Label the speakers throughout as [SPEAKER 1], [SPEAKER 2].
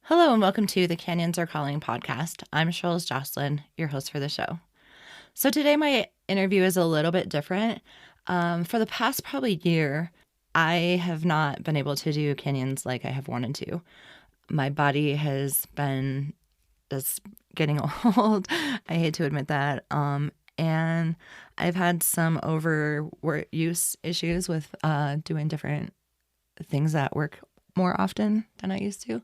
[SPEAKER 1] Hello and welcome to the Canyons Are Calling podcast. I'm Charles Jocelyn, your host for the show. So today my interview is a little bit different. For the past probably year, I have not been able to do canyons like I have wanted to. My body has been just getting old. I hate to admit that. And I've had some overuse issues with doing different things at work more often than I used to.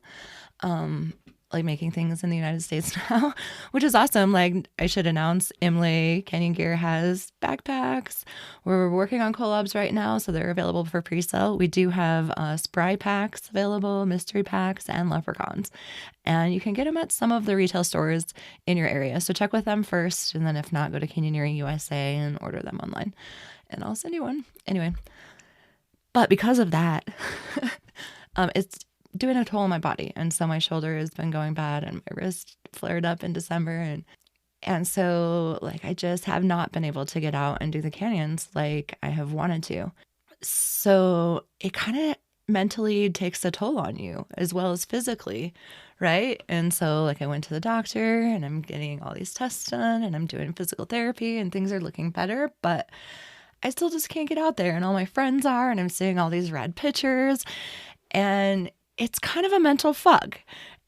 [SPEAKER 1] Like making things in the United States now, which is awesome. Like I should announce Imlay Canyon Gear has backpacks. We're working on collabs right now, so they're available for pre-sale. We do have spry packs available, mystery packs, and leprechauns. And you can get them at some of the retail stores in your area. So check with them first, and then if not, go to Canyoneering USA and order them online. And I'll send you one. Anyway, but because of that, it's doing a toll on my body. And so my shoulder has been going bad and my wrist flared up in December. And so like I just have not been able to get out and do the canyons like I have wanted to. So it kind of mentally takes a toll on you as well as physically, right? And so like I went to the doctor and I'm getting all these tests done and I'm doing physical therapy and things are looking better, but I still just can't get out there and all my friends are and I'm seeing all these rad pictures and it's kind of a mental fuck.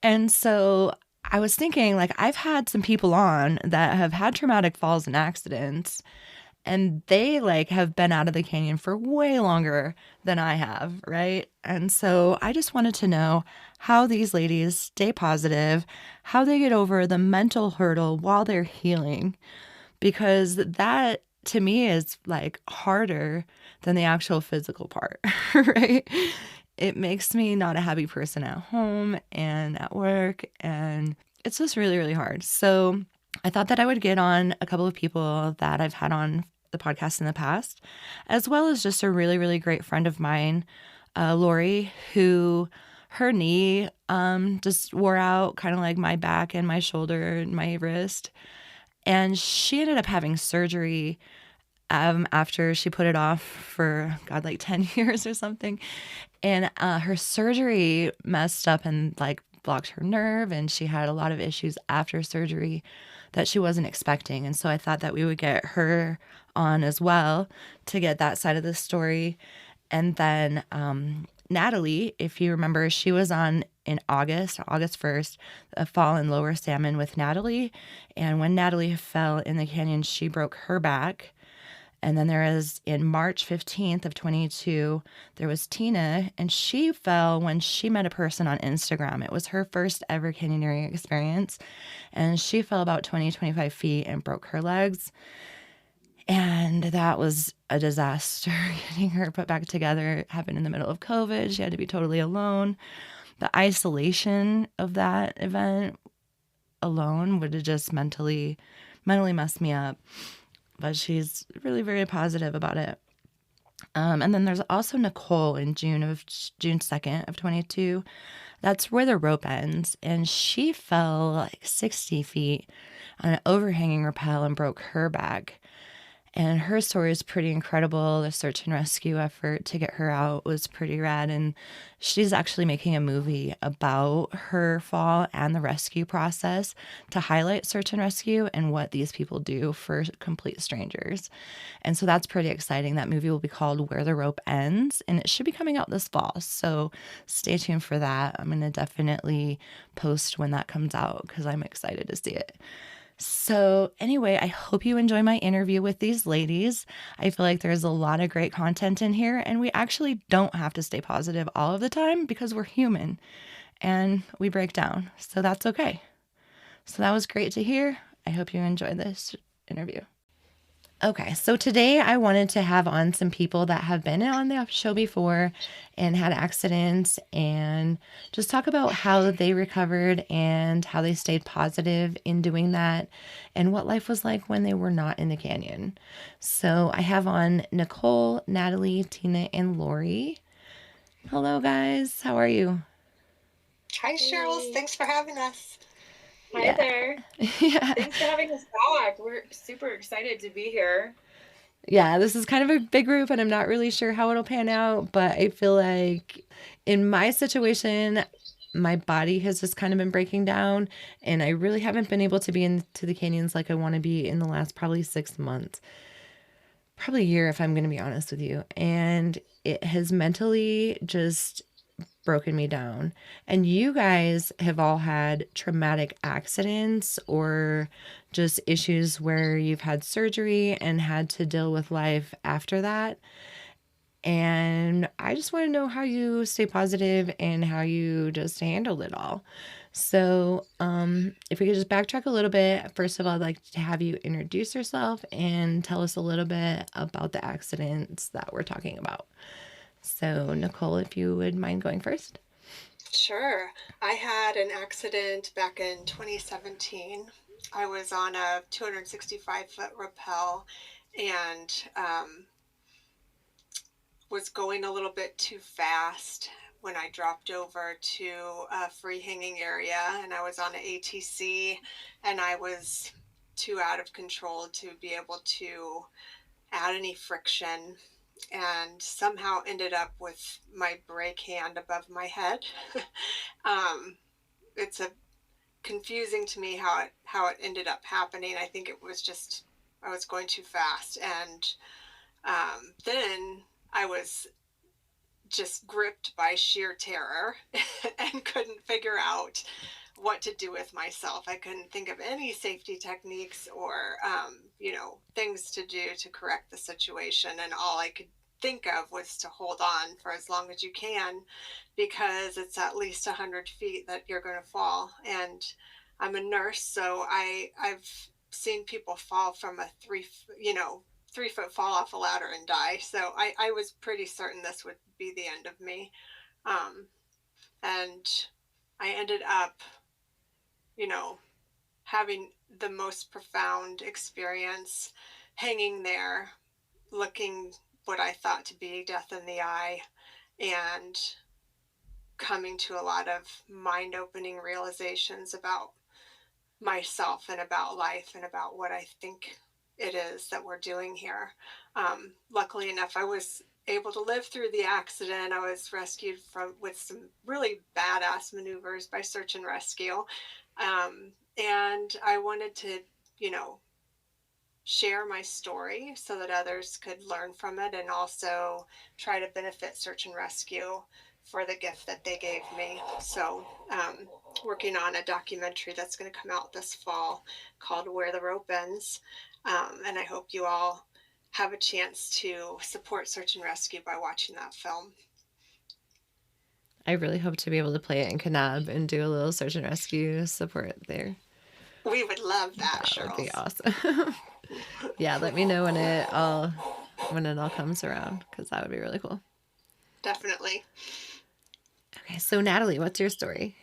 [SPEAKER 1] And so I was thinking, like, I've had some people on that have had traumatic falls and accidents, and they, like, have been out of the canyon for way longer than I have, right? And so I just wanted to know how these ladies stay positive, how they get over the mental hurdle while they're healing, because that, to me, is, like, harder than the actual physical part, right? It makes me not a happy person at home and at work, and it's just really, really hard. So I thought that I would get on a couple of people that I've had on the podcast in the past, as well as just a really, really great friend of mine, Lorey, who her knee just wore out, kind of like my back and my shoulder and my wrist. And she ended up having surgery after she put it off for, God, like 10 years or something. And her surgery messed up and like blocked her nerve. And she had a lot of issues after surgery that she wasn't expecting. And so I thought that we would get her on as well to get that side of the story. And then Natalie, if you remember, she was on in August 1st, a fall in lower salmon with Natalie. And when Natalie fell in the canyon, she broke her back. And then there is in March 15th of 22, there was Tina, and she fell when she met a person on Instagram. It was her first ever canyoneering experience. And she fell about 25 feet and broke her legs. And that was a disaster. Getting her put back together. It happened in the middle of COVID. She had to be totally alone. The isolation of that event alone would have just mentally messed me up. But she's really very positive about it. And then there's also Nichole in June 2nd of 22. That's where the rope ends. And she fell like 60 feet on an overhanging rappel and broke her back. And her story is pretty incredible. The search and rescue effort to get her out was pretty rad. And she's actually making a movie about her fall and the rescue process to highlight search and rescue and what these people do for complete strangers. And so that's pretty exciting. That movie will be called Where the Rope Ends, and it should be coming out this fall. So stay tuned for that. I'm going to definitely post when that comes out because I'm excited to see it. So anyway, I hope you enjoy my interview with these ladies. I feel like there's a lot of great content in here, and we actually don't have to stay positive all of the time because we're human and we break down. So that's okay. So that was great to hear. I hope you enjoy this interview. Okay, so today I wanted to have on some people that have been on the show before and had accidents and just talk about how they recovered and how they stayed positive in doing that and what life was like when they were not in the canyon. So I have on Nichole, Natalie, Tina, and Lorey. Hello, guys. How are you?
[SPEAKER 2] Hi, Cheryl.
[SPEAKER 3] Hey.
[SPEAKER 2] Thanks for having us.
[SPEAKER 3] Hi
[SPEAKER 1] Yeah.
[SPEAKER 3] there.
[SPEAKER 1] Yeah.
[SPEAKER 3] Thanks for having us back. We're super excited to be here.
[SPEAKER 1] Yeah, this is kind of a big group and I'm not really sure how it'll pan out, but I feel like in my situation, my body has just kind of been breaking down, and I really haven't been able to be into the canyons like I want to be in the last probably 6 months, probably a year if I'm going to be honest with you. And it has mentally just broken me down. And you guys have all had traumatic accidents or just issues where you've had surgery and had to deal with life after that. And I just want to know how you stay positive and how you just handled it all. So, if we could just backtrack a little bit, first of all, I'd like to have you introduce yourself and tell us a little bit about the accidents that we're talking about. So, Nichole, if you would mind going first.
[SPEAKER 2] Sure. I had an accident back in 2017. I was on a 265-foot rappel and was going a little bit too fast when I dropped over to a free hanging area, and I was on an ATC, and I was too out of control to be able to add any friction, and somehow ended up with my brake hand above my head. It's a confusing to me how it ended up happening. I think it was just I was going too fast, and then I was just gripped by sheer terror and couldn't figure out what to do with myself. I couldn't think of any safety techniques or, things to do to correct the situation. And all I could think of was to hold on for as long as you can, because it's at least 100 feet that you're going to fall. And I'm a nurse, so I've seen people fall from a 3-foot fall off a ladder and die. So I was pretty certain this would be the end of me. Um, and I ended up, you know, having the most profound experience hanging there, looking what I thought to be death in the eye, and coming to a lot of mind opening realizations about myself and about life and about what I think it is that we're doing here. Luckily enough, I was able to live through the accident. I was rescued with some really badass maneuvers by search and rescue. And I wanted to, you know, share my story so that others could learn from it, and also try to benefit search and rescue for the gift that they gave me. So, working on a documentary that's going to come out this fall called Where the Rope Ends. And I hope you all have a chance to support search and rescue by watching that film.
[SPEAKER 1] I really hope to be able to play it in Kanab and do a little search and rescue support there.
[SPEAKER 2] We would love that,
[SPEAKER 1] That would be
[SPEAKER 2] Charles.
[SPEAKER 1] awesome. Yeah, let me know when it all comes around, because that would be really cool.
[SPEAKER 2] Definitely.
[SPEAKER 1] Okay, so Natalie, what's your story?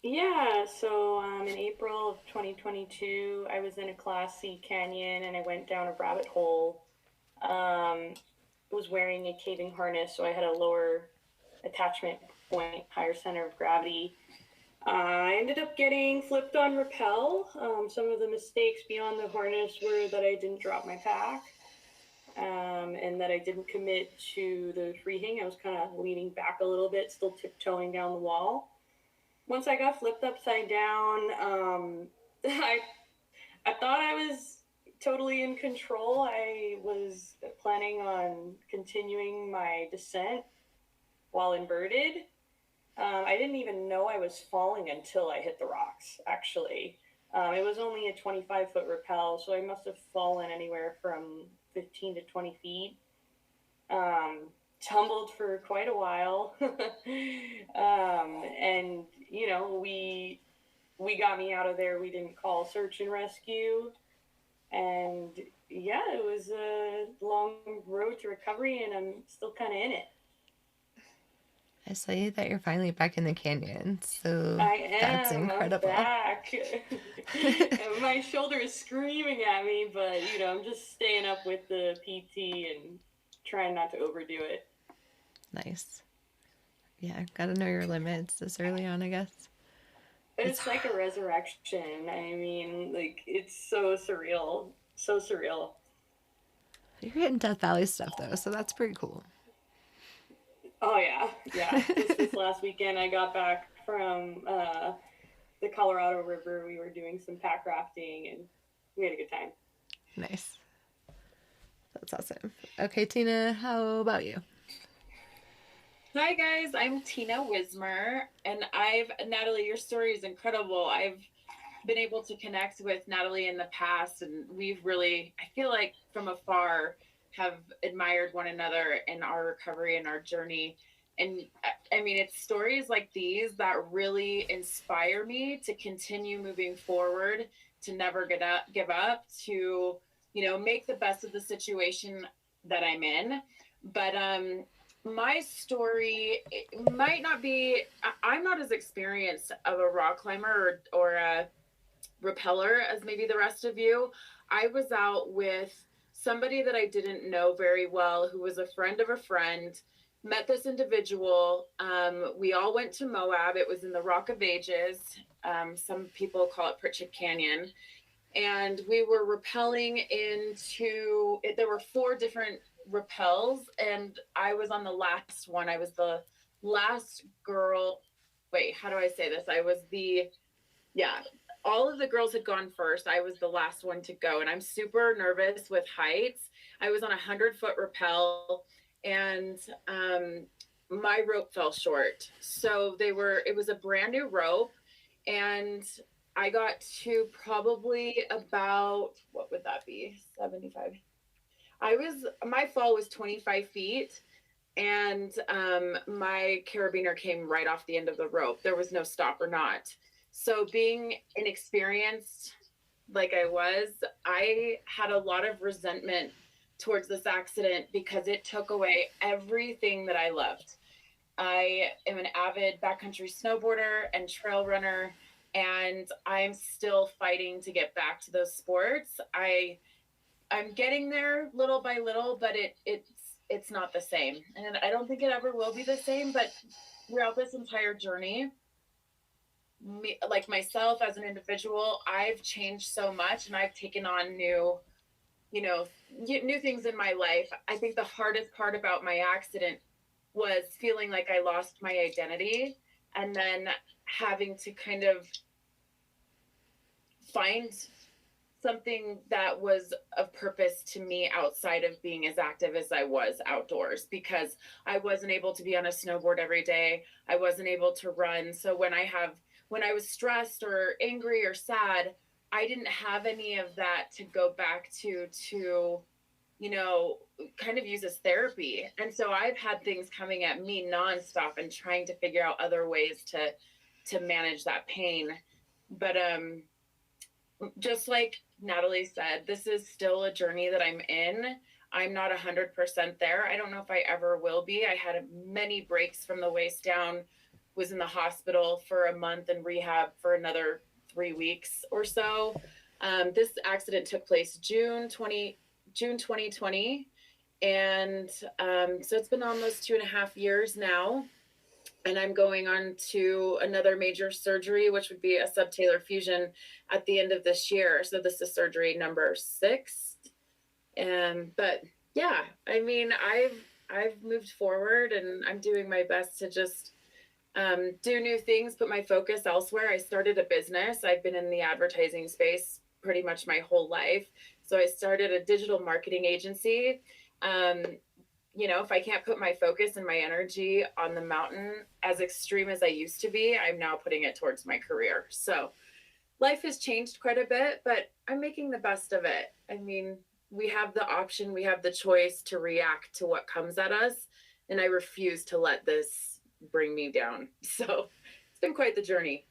[SPEAKER 3] Yeah, so in April of 2022, I was in a Class C canyon and I went down a rabbit hole. I was wearing a caving harness, so I had a lower attachment point, higher center of gravity. I ended up getting flipped on rappel. Some of the mistakes beyond the harness were that I didn't drop my pack, and that I didn't commit to the free hang. I was kind of leaning back a little bit, still tiptoeing down the wall. Once I got flipped upside down, I thought I was totally in control. I was planning on continuing my descent while inverted. I didn't even know I was falling until I hit the rocks, actually. It was only a 25-foot rappel, so I must have fallen anywhere from 15 to 20 feet. Tumbled for quite a while. And, we got me out of there. We didn't call search and rescue. And yeah, it was a long road to recovery, and I'm still kind of in it.
[SPEAKER 1] I saw you that you're finally back in the canyon, so
[SPEAKER 3] I
[SPEAKER 1] that's
[SPEAKER 3] am. I'm
[SPEAKER 1] incredible.
[SPEAKER 3] back. My shoulder is screaming at me, but I'm just staying up with the PT and trying not to overdo it.
[SPEAKER 1] Nice. Yeah, gotta know your limits this early on, I guess.
[SPEAKER 3] It's like a resurrection. I mean, like, it's so surreal. So surreal.
[SPEAKER 1] You're hitting Death Valley stuff, though, so that's pretty cool.
[SPEAKER 3] Oh yeah, yeah. Just this last weekend, I got back from the Colorado River. We were doing some pack rafting, and we had a good time.
[SPEAKER 1] Nice. That's awesome. Okay, Tina, how about you?
[SPEAKER 4] Hi guys, I'm Tina Wismer, and Natalie, your story is incredible. I've been able to connect with Natalie in the past, and we've really, I feel like from afar, have admired one another in our recovery and our journey. And I mean, it's stories like these that really inspire me to continue moving forward, to never give up, to, make the best of the situation that I'm in. But my story might not be, I'm not as experienced of a rock climber or a repeller as maybe the rest of you. I was out with somebody that I didn't know very well, who was a friend of a friend. Met this individual. We all went to Moab. It was in the Rock of Ages. Some people call it Pritchett Canyon. And we were rappelling into it. There were 4 different rappels, and I was on the last one. I was the last girl. Wait, how do I say this? Yeah, all of the girls had gone first. I was the last one to go, and I'm super nervous with heights. I was on 100-foot rappel, and my rope fell short. So it was a brand new rope, and I got to probably about, what would that be? 75. My fall was 25 feet, and my carabiner came right off the end of the rope. There was no stop or not. So being inexperienced like I had a lot of resentment towards this accident because it took away everything that I loved. I am an avid backcountry snowboarder and trail runner, and I'm still fighting to get back to those sports. I'm getting there little by little, but it's not the same. And I don't think it ever will be the same, but throughout this entire journey, like myself as an individual, I've changed so much, and I've taken on new things in my life. I think the hardest part about my accident was feeling like I lost my identity, and then having to kind of find something that was of purpose to me outside of being as active as I was outdoors, because I wasn't able to be on a snowboard every day. I wasn't able to run. So when I was stressed or angry or sad, I didn't have any of that to go back to kind of use as therapy. And so I've had things coming at me nonstop and trying to figure out other ways to manage that pain. But just like Natalie said, this is still a journey that I'm in. I'm not 100% there. I don't know if I ever will be. I had many breaks from the waist down, was in the hospital for a month and rehab for another 3 weeks or so. This accident took place June 2020. And so it's been almost 2.5 years now. And I'm going on to another major surgery, which would be a subtalar fusion at the end of this year. So this is surgery number 6. But yeah, I mean, I've moved forward, and I'm doing my best to just do new things, put my focus elsewhere. I started a business. I've been in the advertising space pretty much my whole life. So I started a digital marketing agency. If I can't put my focus and my energy on the mountain as extreme as I used to be, I'm now putting it towards my career. So life has changed quite a bit, but I'm making the best of it. I mean, we have the option, we have the choice to react to what comes at us, and I refuse to let this bring me down. So it's been quite the journey.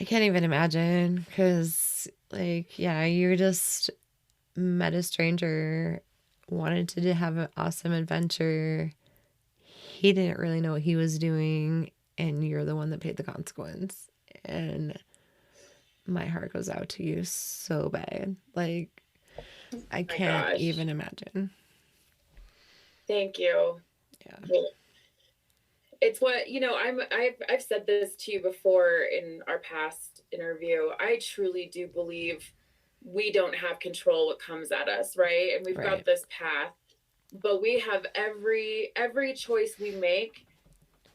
[SPEAKER 1] I can't even imagine, because, yeah, you just met a stranger, wanted to have an awesome adventure. He didn't really know what he was doing, and you're the one that paid the consequence. And my heart goes out to you so bad. I can't even imagine.
[SPEAKER 4] Thank you.
[SPEAKER 1] Yeah.
[SPEAKER 4] It's what, I've said this to you before in our past interview. I truly do believe we don't have control what comes at us, right? And we've got this path but we have every choice we make,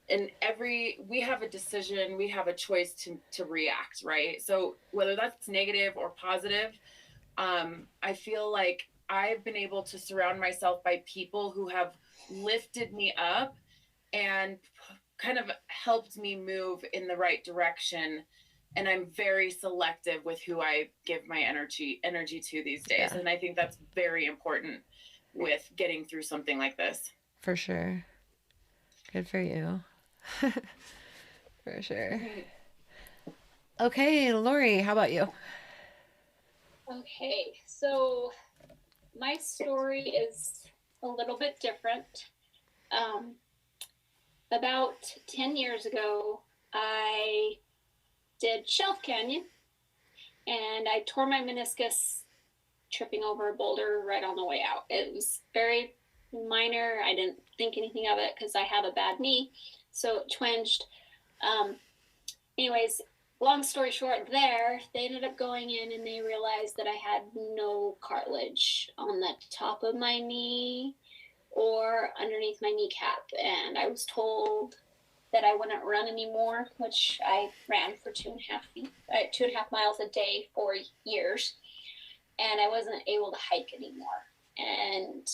[SPEAKER 4] and we have a decision, we have a choice to react, right? So whether that's negative or positive, I feel like I've been able to surround myself by people who have lifted me up and kind of helped me move in the right direction. And I'm very selective with who I give my energy to these days.
[SPEAKER 1] Yeah.
[SPEAKER 4] And I think that's very important with getting through something like this.
[SPEAKER 1] For sure. Good for you. For sure. Okay, Lorey, how about you?
[SPEAKER 5] Okay, so my story is a little bit different. About 10 years ago, I did Shelf Canyon, and I tore my meniscus tripping over a boulder right on the way out. It was very minor. I didn't think anything of it because I have a bad knee, so it twinged. Anyways, long story short, they ended up going in and they realized that I had no cartilage on the top of my knee or underneath my kneecap. And I was told that I wouldn't run anymore, which I ran for 2.5 miles a day for years. And I wasn't able to hike anymore. And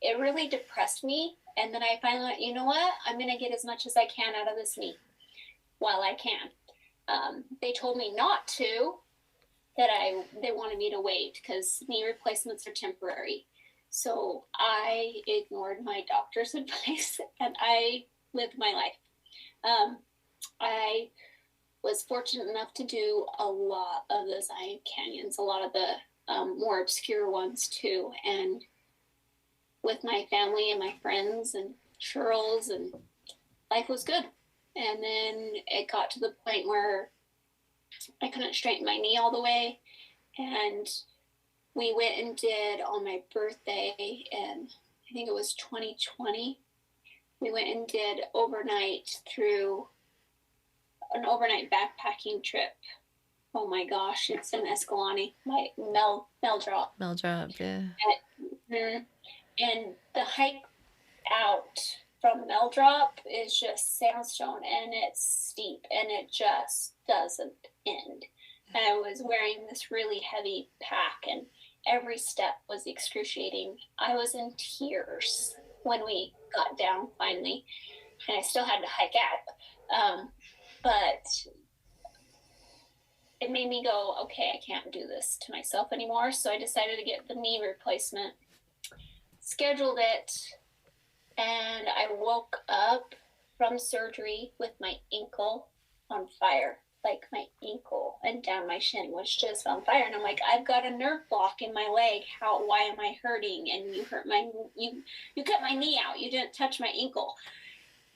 [SPEAKER 5] it really depressed me. And then I finally went, you know what? I'm going to get as much as I can out of this knee while I can. They told me not to, that they wanted me to wait because knee replacements are temporary. So I ignored my doctor's advice and I lived my life. I was fortunate enough to do a lot of the Zion Canyons, a lot of the more obscure ones too. And with my family and my friends and churls, and life was good. And then it got to the point where I couldn't straighten my knee all the way. And we went and did on my birthday, and I think it was 2020. We went and did an overnight backpacking trip. Oh my gosh, it's in Escalante, my Meldrop.
[SPEAKER 1] Meldrop, yeah.
[SPEAKER 5] And the hike out from Meldrop is just sandstone, and it's steep, and it just doesn't end. And I was wearing this really heavy pack, and every step was excruciating. I was in tears when we got down finally, and I still had to hike out. But it made me go, okay, I can't do this to myself anymore. So I decided to get the knee replacement, scheduled it, and I woke up from surgery with my ankle on fire. Like my ankle and down my shin was just on fire. And I'm like, I've got a nerve block in my leg. Why am I hurting? And you cut my knee out. You didn't touch my ankle.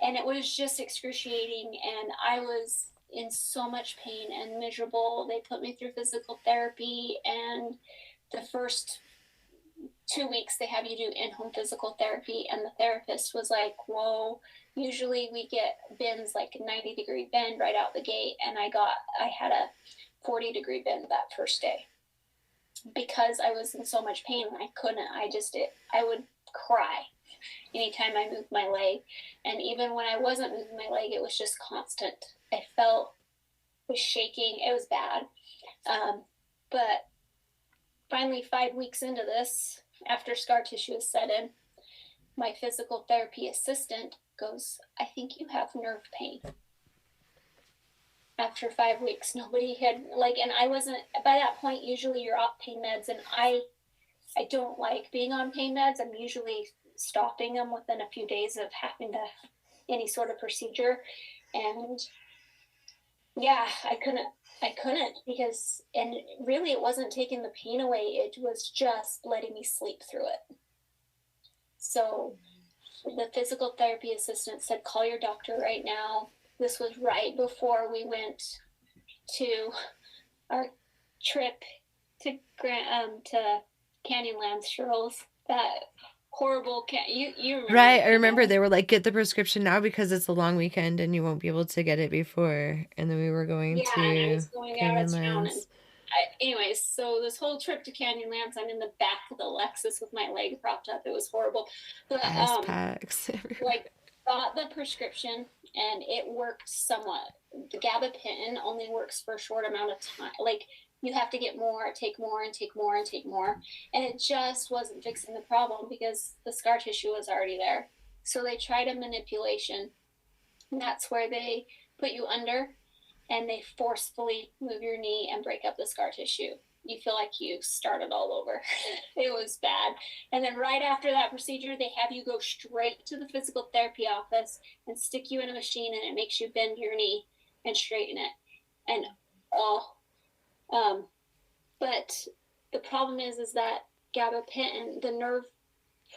[SPEAKER 5] And it was just excruciating. And I was in so much pain and miserable. They put me through physical therapy. And the first 2 weeks they have you do in-home physical therapy. And the therapist was like, whoa, usually we get bends like a 90-degree bend right out the gate. And I had a 40-degree bend that first day because I was in so much pain. I would cry anytime I moved my leg. And even when I wasn't moving my leg, it was just constant. I was shaking. It was bad. But finally, 5 weeks into this, after scar tissue is set in, my physical therapy assistant goes, I think you have nerve pain. After 5 weeks, nobody had, and I wasn't, by that point, usually you're off pain meds, and I don't like being on pain meds. I'm usually stopping them within a few days of having any sort of procedure. And yeah, I couldn't because, and really it wasn't taking the pain away. It was just letting me sleep through it. So the physical therapy assistant said, call your doctor right now. This was right before we went to our trip to Canyonlands, Shirls. That horrible you remember.
[SPEAKER 1] Right, I remember they were like, get the prescription now because it's a long weekend and you won't be able to get it before. And then we were going to
[SPEAKER 5] and I was going out of town, and Anyways, so this whole trip to Canyonlands, I'm in the back of the Lexus with my leg propped up. It was horrible. But
[SPEAKER 1] Ice packs everywhere.
[SPEAKER 5] like got the prescription and it worked somewhat. The gabapentin only works for a short amount of time. Like you have to get more, take more, and take more, and take more. And it just wasn't fixing the problem because the scar tissue was already there. So they tried a manipulation. And that's where they put you under and they forcefully move your knee and break up the scar tissue. You feel like you started all over. It was bad. And then right after that procedure, they have you go straight to the physical therapy office and stick you in a machine, and it makes you bend your knee and straighten it. And but the problem is that gabapentin, the nerve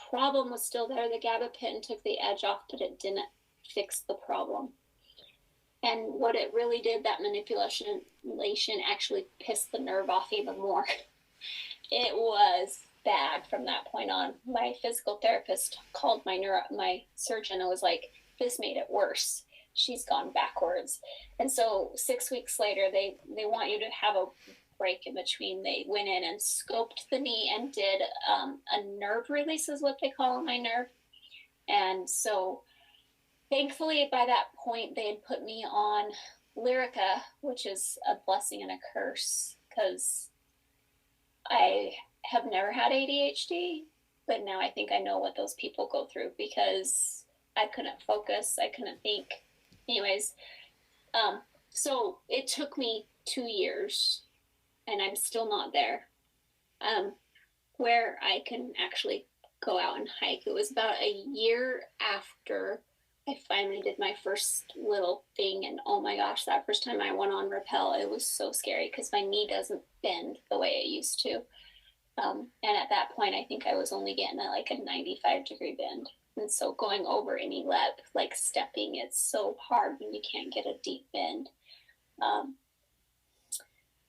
[SPEAKER 5] problem was still there. The gabapentin took the edge off, but it didn't fix the problem. And what it really did, that manipulation actually pissed the nerve off even more. It was bad from that point on. My physical therapist called my surgeon and was like, this made it worse. She's gone backwards. And so 6 weeks later, they want you to have a break in between. They went in and scoped the knee and did a nerve release is what they call my nerve. And so thankfully, by that point, they had put me on Lyrica, which is a blessing and a curse because I have never had ADHD, but now I think I know what those people go through because I couldn't focus. I couldn't think. Anyways, so it took me 2 years, and I'm still not there, where I can actually go out and hike. It was about a year after I finally did my first little thing, and oh my gosh, that first time I went on rappel, it was so scary because my knee doesn't bend the way it used to. And at that point, I think I was only getting like a 95-degree bend. And so going over any lip, like stepping, it's so hard when you can't get a deep bend.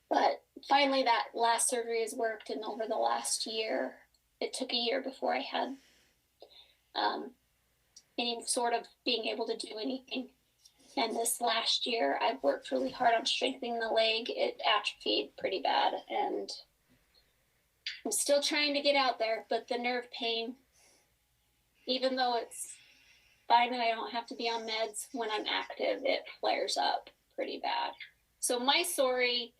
[SPEAKER 5] But finally, that last surgery has worked, and over the last year, it took a year before I had any sort of being able to do anything. And this last year, I've worked really hard on strengthening the leg. It atrophied pretty bad, and I'm still trying to get out there, but the nerve pain, even though it's fine and I don't have to be on meds, when I'm active, it flares up pretty bad. So my story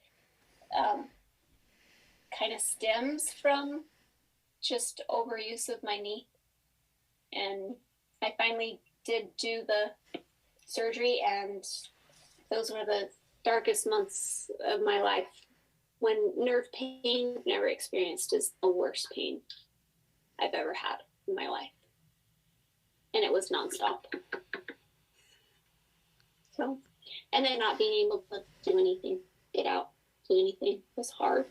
[SPEAKER 5] kind of stems from just overuse of my knee. And I finally did do the surgery, and those were the darkest months of my life. When nerve pain I've never experienced is the worst pain I've ever had in my life. And it was nonstop. So, and then not being able to do anything, get out, do anything was hard.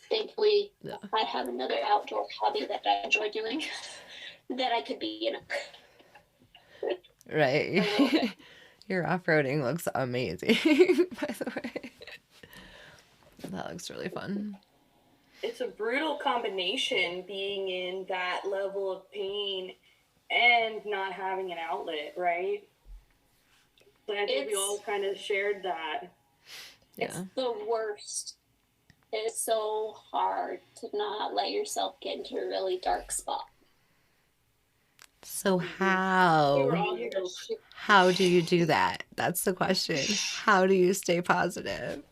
[SPEAKER 5] Thankfully, yeah. I have another outdoor hobby that I enjoy doing that I could be in.
[SPEAKER 1] Right. Your off-roading looks amazing, by the way. That looks really fun.
[SPEAKER 3] It's a brutal combination being in that level of pain and not having an outlet, right? But I think we all kind of shared that.
[SPEAKER 1] Yeah.
[SPEAKER 5] It's the worst. It's so hard to not let yourself get into a really dark spot.
[SPEAKER 1] So how do you do that? That's the question. How do you stay positive?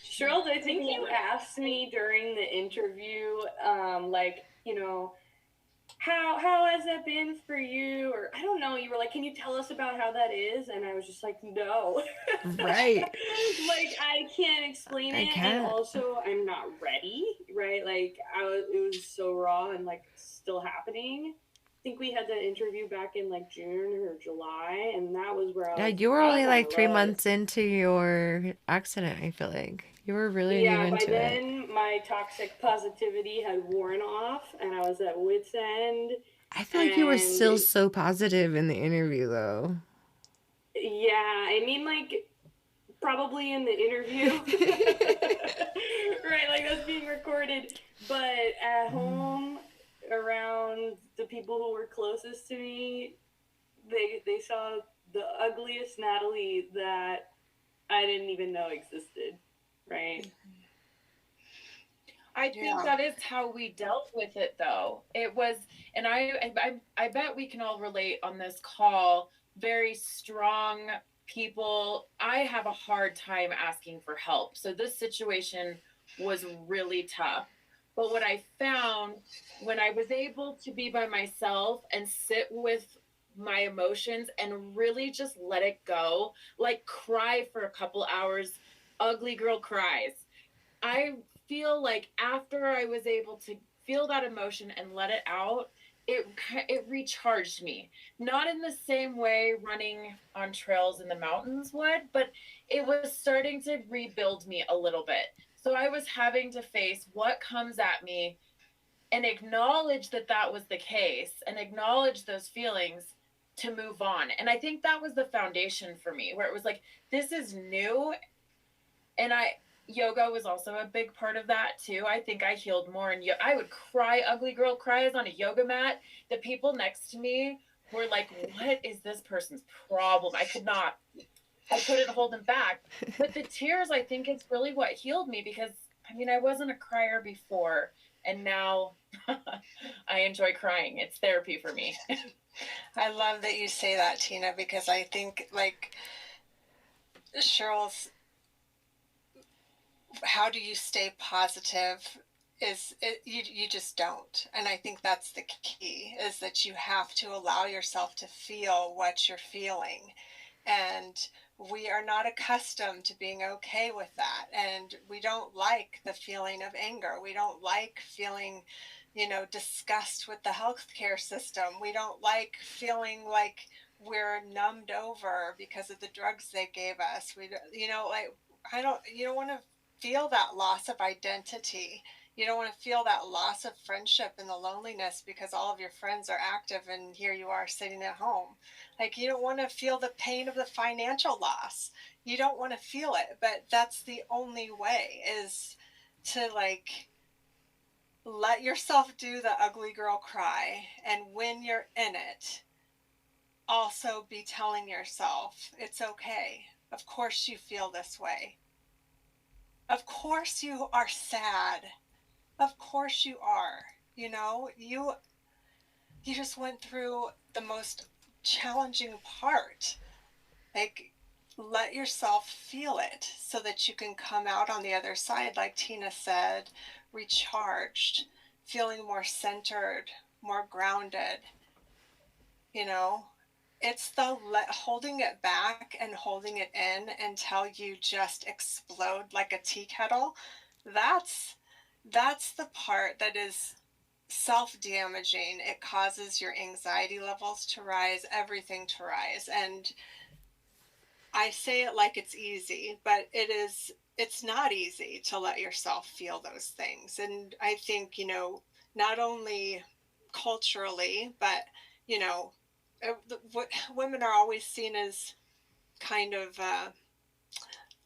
[SPEAKER 3] Cheryl, I think you asked me during the interview, how has that been for you? Or I don't know, you were like, can you tell us about how that is? And I was just like, no.
[SPEAKER 1] Right.
[SPEAKER 3] Like, I can't explain it. And also, I'm not ready, right? Like, it was so raw and, like, still happening. I think we had the interview back in, like, June or July, and that was where I was.
[SPEAKER 1] Yeah, you were only, like, 3 months into your accident, I feel like. You were really new into it.
[SPEAKER 3] Yeah, by then, my toxic positivity had worn off, and I was at wit's end.
[SPEAKER 1] I feel like you were still so positive in the interview, though.
[SPEAKER 3] Yeah, I mean, like, probably in the interview. Right, like, that's being recorded. But at home, around the people who were closest to me, they saw the ugliest Natalie that I didn't even know existed, right?
[SPEAKER 4] I think that is how we dealt with it, though. It was, and I bet we can all relate on this call. Very strong people. I have a hard time asking for help, so this situation was really tough. But what I found when I was able to be by myself and sit with my emotions and really just let it go, like cry for a couple hours, ugly girl cries. I feel like after I was able to feel that emotion and let it out, it recharged me. Not in the same way running on trails in the mountains would, but it was starting to rebuild me a little bit. So I was having to face what comes at me and acknowledge that that was the case and acknowledge those feelings to move on. And I think that was the foundation for me, where it was like, this is new. And yoga was also a big part of that too. I think I healed more, and I would cry ugly girl cries on a yoga mat. The people next to me were like, what is this person's problem? I couldn't hold them back. But the tears, I think, is really what healed me, because I mean, I wasn't a crier before, and now I enjoy crying. It's therapy for me.
[SPEAKER 2] I love that you say that, Tina, because I think, like, Cheryl's how do you stay positive you just don't. And I think that's the key, is that you have to allow yourself to feel what you're feeling. And we are not accustomed to being okay with that. And we don't like the feeling of anger. We don't like feeling, disgust with the healthcare system. We don't like feeling like we're numbed over because of the drugs they gave us. You don't want to feel that loss of identity. You don't want to feel that loss of friendship and the loneliness because all of your friends are active and here you are sitting at home. Like, you don't want to feel the pain of the financial loss. You don't want to feel it, but that's the only way, is to, like, let yourself do the ugly girl cry. And when you're in it, also be telling yourself, it's okay. Of course you feel this way. Of course you are sad. Of course you are. You just went through the most challenging part. Like, let yourself feel it so that you can come out on the other side, like Tina said, recharged, feeling more centered, more grounded. It's the holding it back and holding it in until you just explode like a tea kettle. That's the part that is self-damaging. It causes your anxiety levels to rise, everything to rise. And I say it like it's easy, but it's not easy to let yourself feel those things. And I think, not only culturally, but, you know, women are always seen as kind of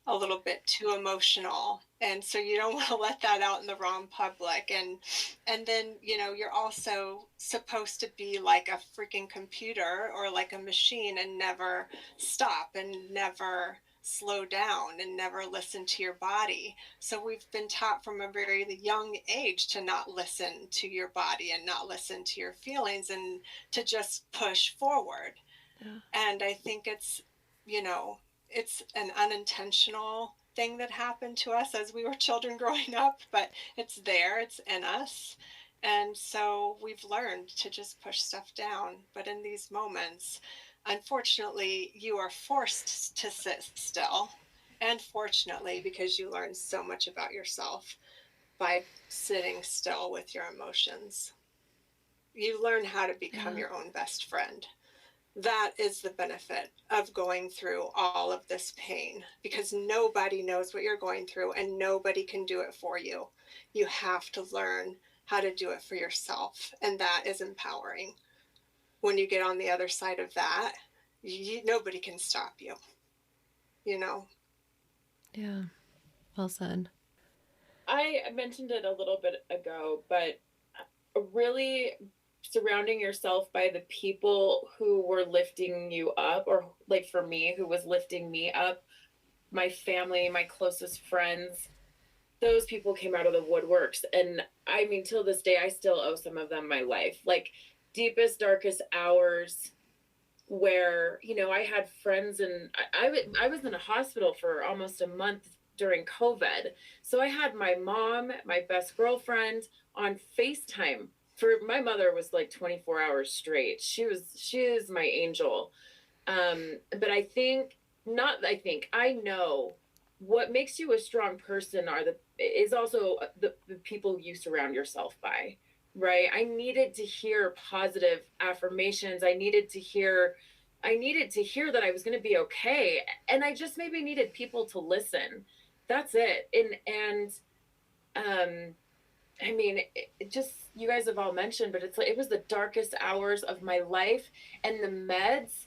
[SPEAKER 2] a little bit too emotional, and so you don't want to let that out in the wrong public. And then, you're also supposed to be like a freaking computer or like a machine and never stop and never slow down and never listen to your body. So we've been taught from a very young age to not listen to your body and not listen to your feelings and to just push forward.
[SPEAKER 1] Yeah.
[SPEAKER 2] And I think it's an unintentional thing that happened to us as we were children growing up, but it's there, it's in us. And so we've learned to just push stuff down. But in these moments, unfortunately, you are forced to sit still. And fortunately, because you learn so much about yourself by sitting still with your emotions, you learn how to become your own best friend. That is the benefit of going through all of this pain, because nobody knows what you're going through and nobody can do it for you. You have to learn how to do it for yourself, and that is empowering. When you get on the other side of that, nobody can stop you, you know?
[SPEAKER 1] Yeah. Well said.
[SPEAKER 4] I mentioned it a little bit ago, but really surrounding yourself by the people who were lifting you up, or like for me, who was lifting me up, my family, my closest friends, those people came out of the woodworks. And I mean, till this day, I still owe some of them my life. Like, deepest, darkest hours where, you know, I had friends, and I was in a hospital for almost a month during COVID. So I had my mom, my best girlfriend on FaceTime. For my mother was like 24 hours straight. She is my angel. But I know what makes you a strong person is also the people you surround yourself by, right? I needed to hear positive affirmations. I needed to hear that I was going to be okay. And I just maybe needed people to listen. That's it. Um, I mean, it just, you guys have all mentioned, but it's like, it was the darkest hours of my life, and the meds.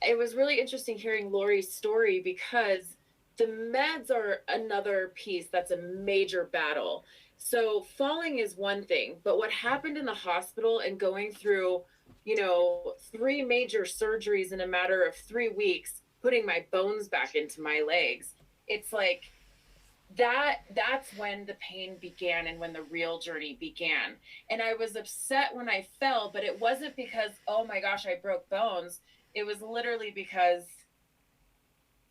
[SPEAKER 4] It was really interesting hearing Lori's story, because the meds are another piece that's a major battle. So falling is one thing, but what happened in the hospital and going through, you know, 3 major surgeries in a matter of 3 weeks, putting my bones back into my legs, it's like that's when the pain began and when the real journey began. And I was upset when I fell, but it wasn't because, oh my gosh, I broke bones. It was literally because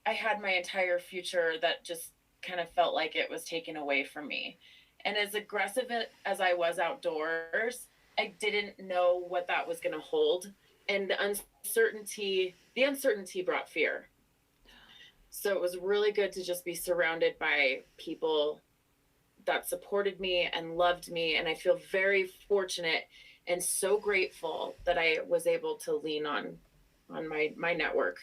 [SPEAKER 4] I had my entire future that just kind of felt like it was taken away from me. And as aggressive as I was outdoors, I didn't know what that was going to hold. And the uncertainty brought fear. So it was really good to just be surrounded by people that supported me and loved me. And I feel very fortunate and so grateful that I was able to lean on my network.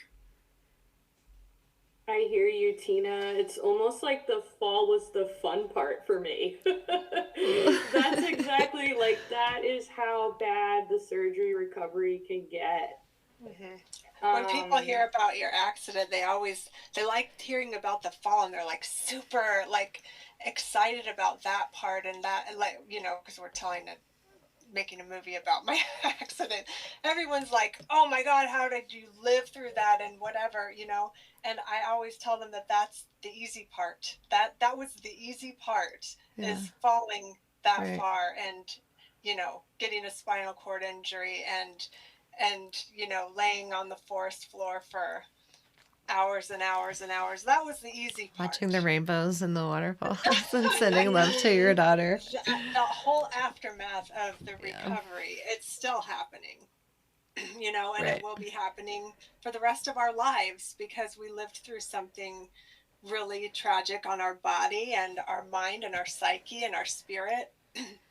[SPEAKER 3] I hear you, Tina. It's almost like the fall was the fun part for me. That's exactly, like, that is how bad the surgery recovery can get.
[SPEAKER 2] When people hear about your accident, they like hearing about the fall, and they're like super like excited about that part, and that, like, you know, because we're making a movie about my accident. Everyone's like, oh my God, how did you live through that, and whatever, you know. And I always tell them that that's the easy part. That was the easy part, is falling that far, and, you know, getting a spinal cord injury, and you know, laying on the forest floor for hours and hours and hours. That was the easy part.
[SPEAKER 1] Watching the rainbows and the waterfalls and sending love to your daughter.
[SPEAKER 2] The whole aftermath of the recovery, it's still happening, you know, and it will be happening for the rest of our lives, because we lived through something really tragic on our body and our mind and our psyche and our spirit.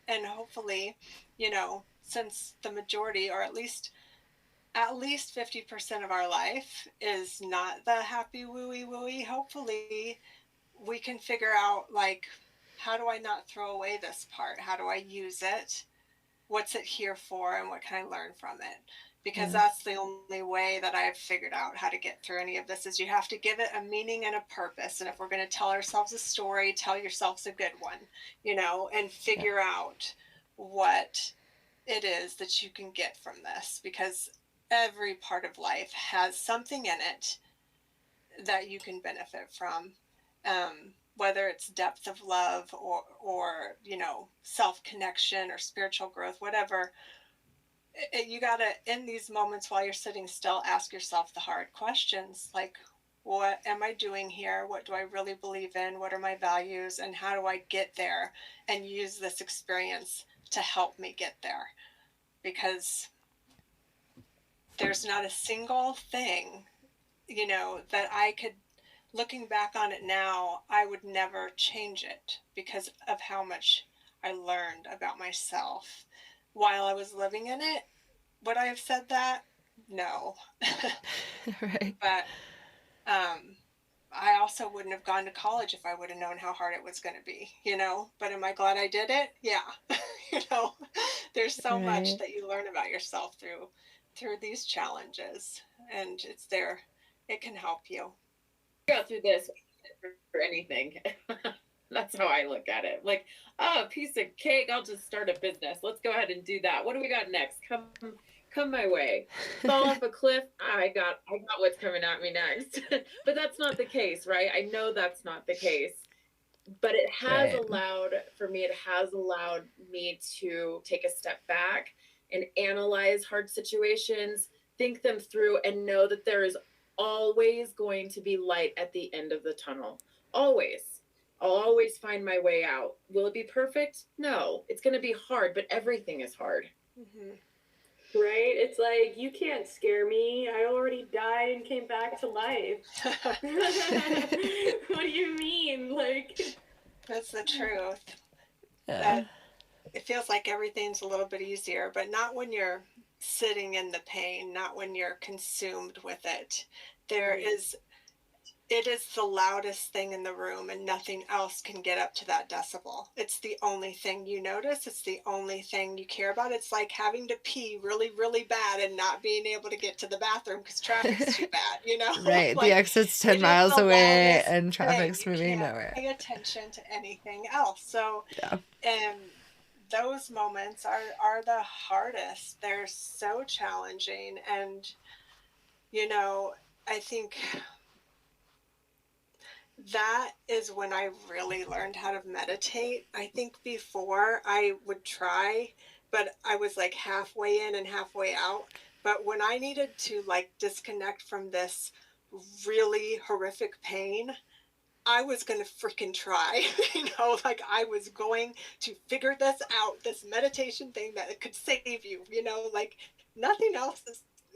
[SPEAKER 2] And hopefully, you know, since the majority, or at least 50% of our life is not the happy wooey wooey, hopefully we can figure out, like, how do I not throw away this part? How do I use it? What's it here for? And what can I learn from it? Because that's the only way that I've figured out how to get through any of this, is you have to give it a meaning and a purpose. And if we're going to tell ourselves a story, tell yourselves a good one, you know, and figure out what it is that you can get from this, because every part of life has something in it that you can benefit from, whether it's depth of love, or you know, self-connection or spiritual growth, whatever. You gotta, in these moments while you're sitting still, ask yourself the hard questions, like, what am I doing here? What do I really believe in? What are my values? And how do I get there? And use this experience to help me get there. Because there's not a single thing, you know, that I could, looking back on it now, I would never change it, because of how much I learned about myself while I was living in it. Would I have said that? No.
[SPEAKER 1] Right.
[SPEAKER 2] But I also wouldn't have gone to college if I would have known how hard it was going to be, you know. But am I glad I did it? Yeah. You know, there's so much that you learn about yourself through these challenges, and it's there. It can help you.
[SPEAKER 4] Go through this for anything. That's how I look at it. Like, oh, a piece of cake, I'll just start a business. Let's go ahead and do that. What do we got next? come my way. Fall off a cliff, I got what's coming at me next. But that's not the case, right? I know that's not the case. But it has allowed me to take a step back and analyze hard situations, think them through, and know that there is always going to be light at the end of the tunnel. Always. I'll always find my way out. Will it be perfect? No. It's going to be hard, but everything is hard.
[SPEAKER 3] Mm-hmm. Right? It's like, you can't scare me. I already died and came back to life. What do you mean? Like,
[SPEAKER 2] that's the truth.
[SPEAKER 1] Yeah.
[SPEAKER 2] That it feels like everything's a little bit easier, but not when you're sitting in the pain, not when you're consumed with it. It is the loudest thing in the room, and nothing else can get up to that decibel. It's the only thing you notice. It's the only thing you care about. It's like having to pee really, really bad and not being able to get to the bathroom because traffic's too bad, you know?
[SPEAKER 1] Right.
[SPEAKER 2] Like,
[SPEAKER 1] the exit's 10 miles away and traffic's moving nowhere.
[SPEAKER 2] Pay attention to anything else. So,
[SPEAKER 1] Yeah.
[SPEAKER 2] and those moments are the hardest. They're so challenging. And, you know, I think that is when I really learned how to meditate. I think before I would try, but I was like halfway in and halfway out. But when I needed to like disconnect from this really horrific pain, I was going to freaking try, you know, like I was going to figure this out, this meditation thing that could save you, you know, like nothing else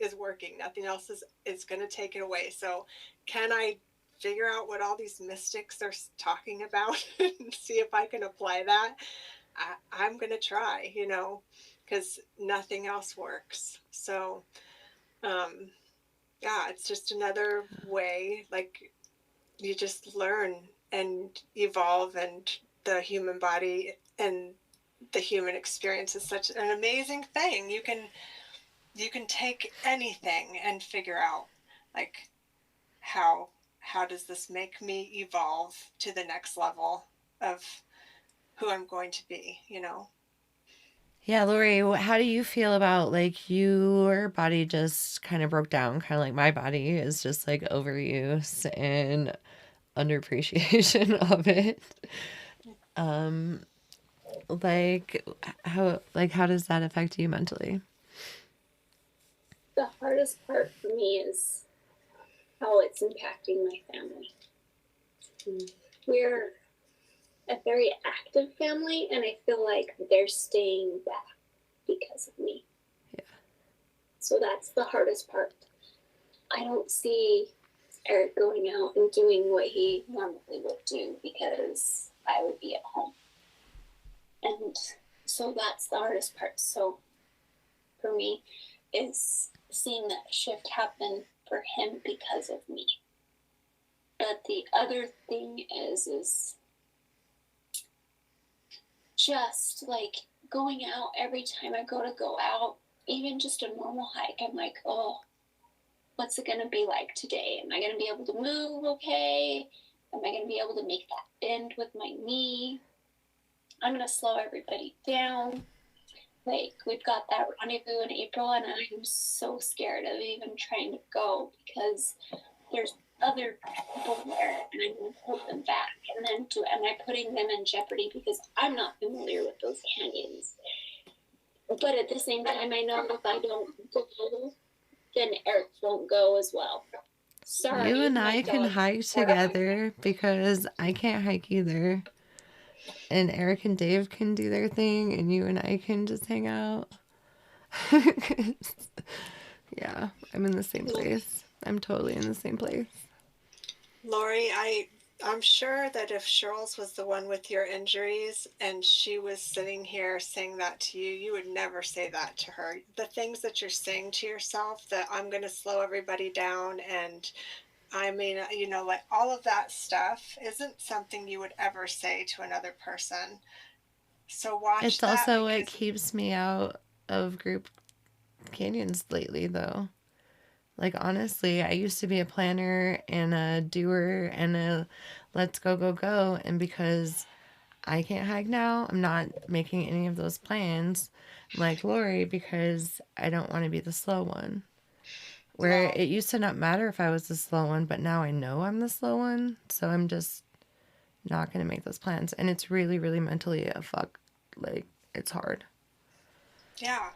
[SPEAKER 2] is working. Nothing else is going to take it away. So can I figure out what all these mystics are talking about and see if I can apply that? I'm going to try, you know, because nothing else works. So, yeah, it's just another way, like, you just learn and evolve, and the human body and the human experience is such an amazing thing. You can take anything and figure out like how does this make me evolve to the next level of who I'm going to be, you know?
[SPEAKER 1] Yeah, Lorey, how do you feel about like your body just kind of broke down, kind of like my body is just like overuse and underappreciation of it. How does that affect you mentally?
[SPEAKER 5] The hardest part for me is how it's impacting my family. We're a very active family, and I feel like they're staying back because of me.
[SPEAKER 1] Yeah.
[SPEAKER 5] So that's the hardest part. I don't see Eric going out and doing what he normally would do because I would be at home. And so that's the hardest part. So for me is seeing that shift happen for him because of me. But the other thing is just like going out every time I go out, even just a normal hike, I'm like, oh, what's it going to be like today? Am I going to be able to move okay? Am I going to be able to make that bend with my knee? I'm going to slow everybody down. Like, we've got that rendezvous in April, and I'm so scared of even trying to go because there's other people there, and I'm going to hold them back. And then am I putting them in jeopardy because I'm not familiar with those canyons? But at the same time, I know if I don't go, then Eric won't go as well. Sorry.
[SPEAKER 1] You and I can hike together because I can't hike either. And Eric and Dave can do their thing, and you and I can just hang out. Yeah, I'm in the same place. I'm totally in the same place.
[SPEAKER 2] Lorey, I'm sure that if Shirls was the one with your injuries and she was sitting here saying that to you, you would never say that to her. The things that you're saying to yourself, that I'm going to slow everybody down, and I mean, you know, like all of that stuff isn't something you would ever say to another person. So watch
[SPEAKER 1] It's
[SPEAKER 2] that.
[SPEAKER 1] also what keeps me out of group canyons lately, though. Like, honestly, I used to be a planner and a doer and a let's go, go, go. And because I can't hike now. I'm not making any of those plans like Lorey because I don't want to be the slow one. Where
[SPEAKER 2] No.
[SPEAKER 1] it used to not matter if I was the slow one, but now I know I'm the slow one. So I'm just not going to make those plans. And it's really, really mentally a fuck. Like, it's hard.
[SPEAKER 2] Yeah.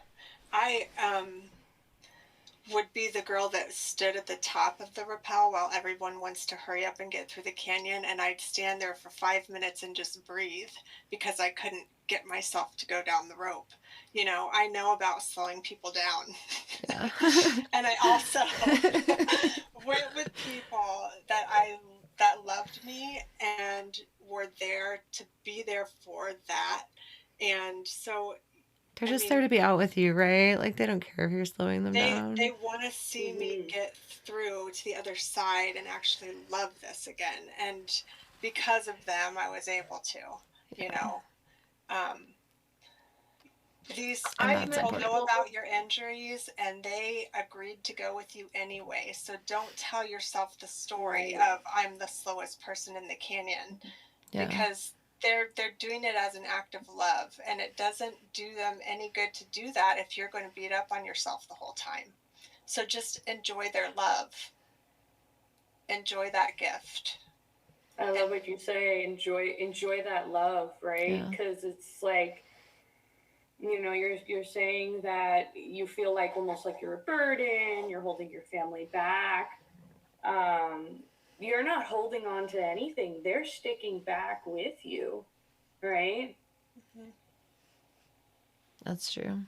[SPEAKER 2] I would be the girl that stood at the top of the rappel while everyone wants to hurry up and get through the canyon, and I'd stand there for 5 minutes and just breathe because I couldn't get myself to go down the rope. You know, I know about slowing people down.
[SPEAKER 1] Yeah.
[SPEAKER 2] And I also went with people that loved me and were there to be there for that. And so
[SPEAKER 1] They're
[SPEAKER 2] I
[SPEAKER 1] just there
[SPEAKER 2] mean,
[SPEAKER 1] to be out with you, right? Like, they don't care if you're slowing them
[SPEAKER 2] they
[SPEAKER 1] down.
[SPEAKER 2] want to see me get through to the other side and actually love this again. And because of them, I was able to, you know. These
[SPEAKER 1] And that's
[SPEAKER 2] people
[SPEAKER 1] important.
[SPEAKER 2] know about your injuries and they agreed to go with you anyway. So don't tell yourself the story of I'm the slowest person in the canyon,
[SPEAKER 1] Yeah.
[SPEAKER 2] because they're doing it as an act of love, and it doesn't do them any good to do that if you're going to beat up on yourself the whole time. So just enjoy their love. Enjoy that gift.
[SPEAKER 3] I love what you say. Enjoy that love, right?
[SPEAKER 1] Yeah.
[SPEAKER 3] Because it's like, you know, you're saying that you feel like almost like you're a burden. You're holding your family back. You're not holding on to anything. They're sticking back with you, right?
[SPEAKER 1] That's true.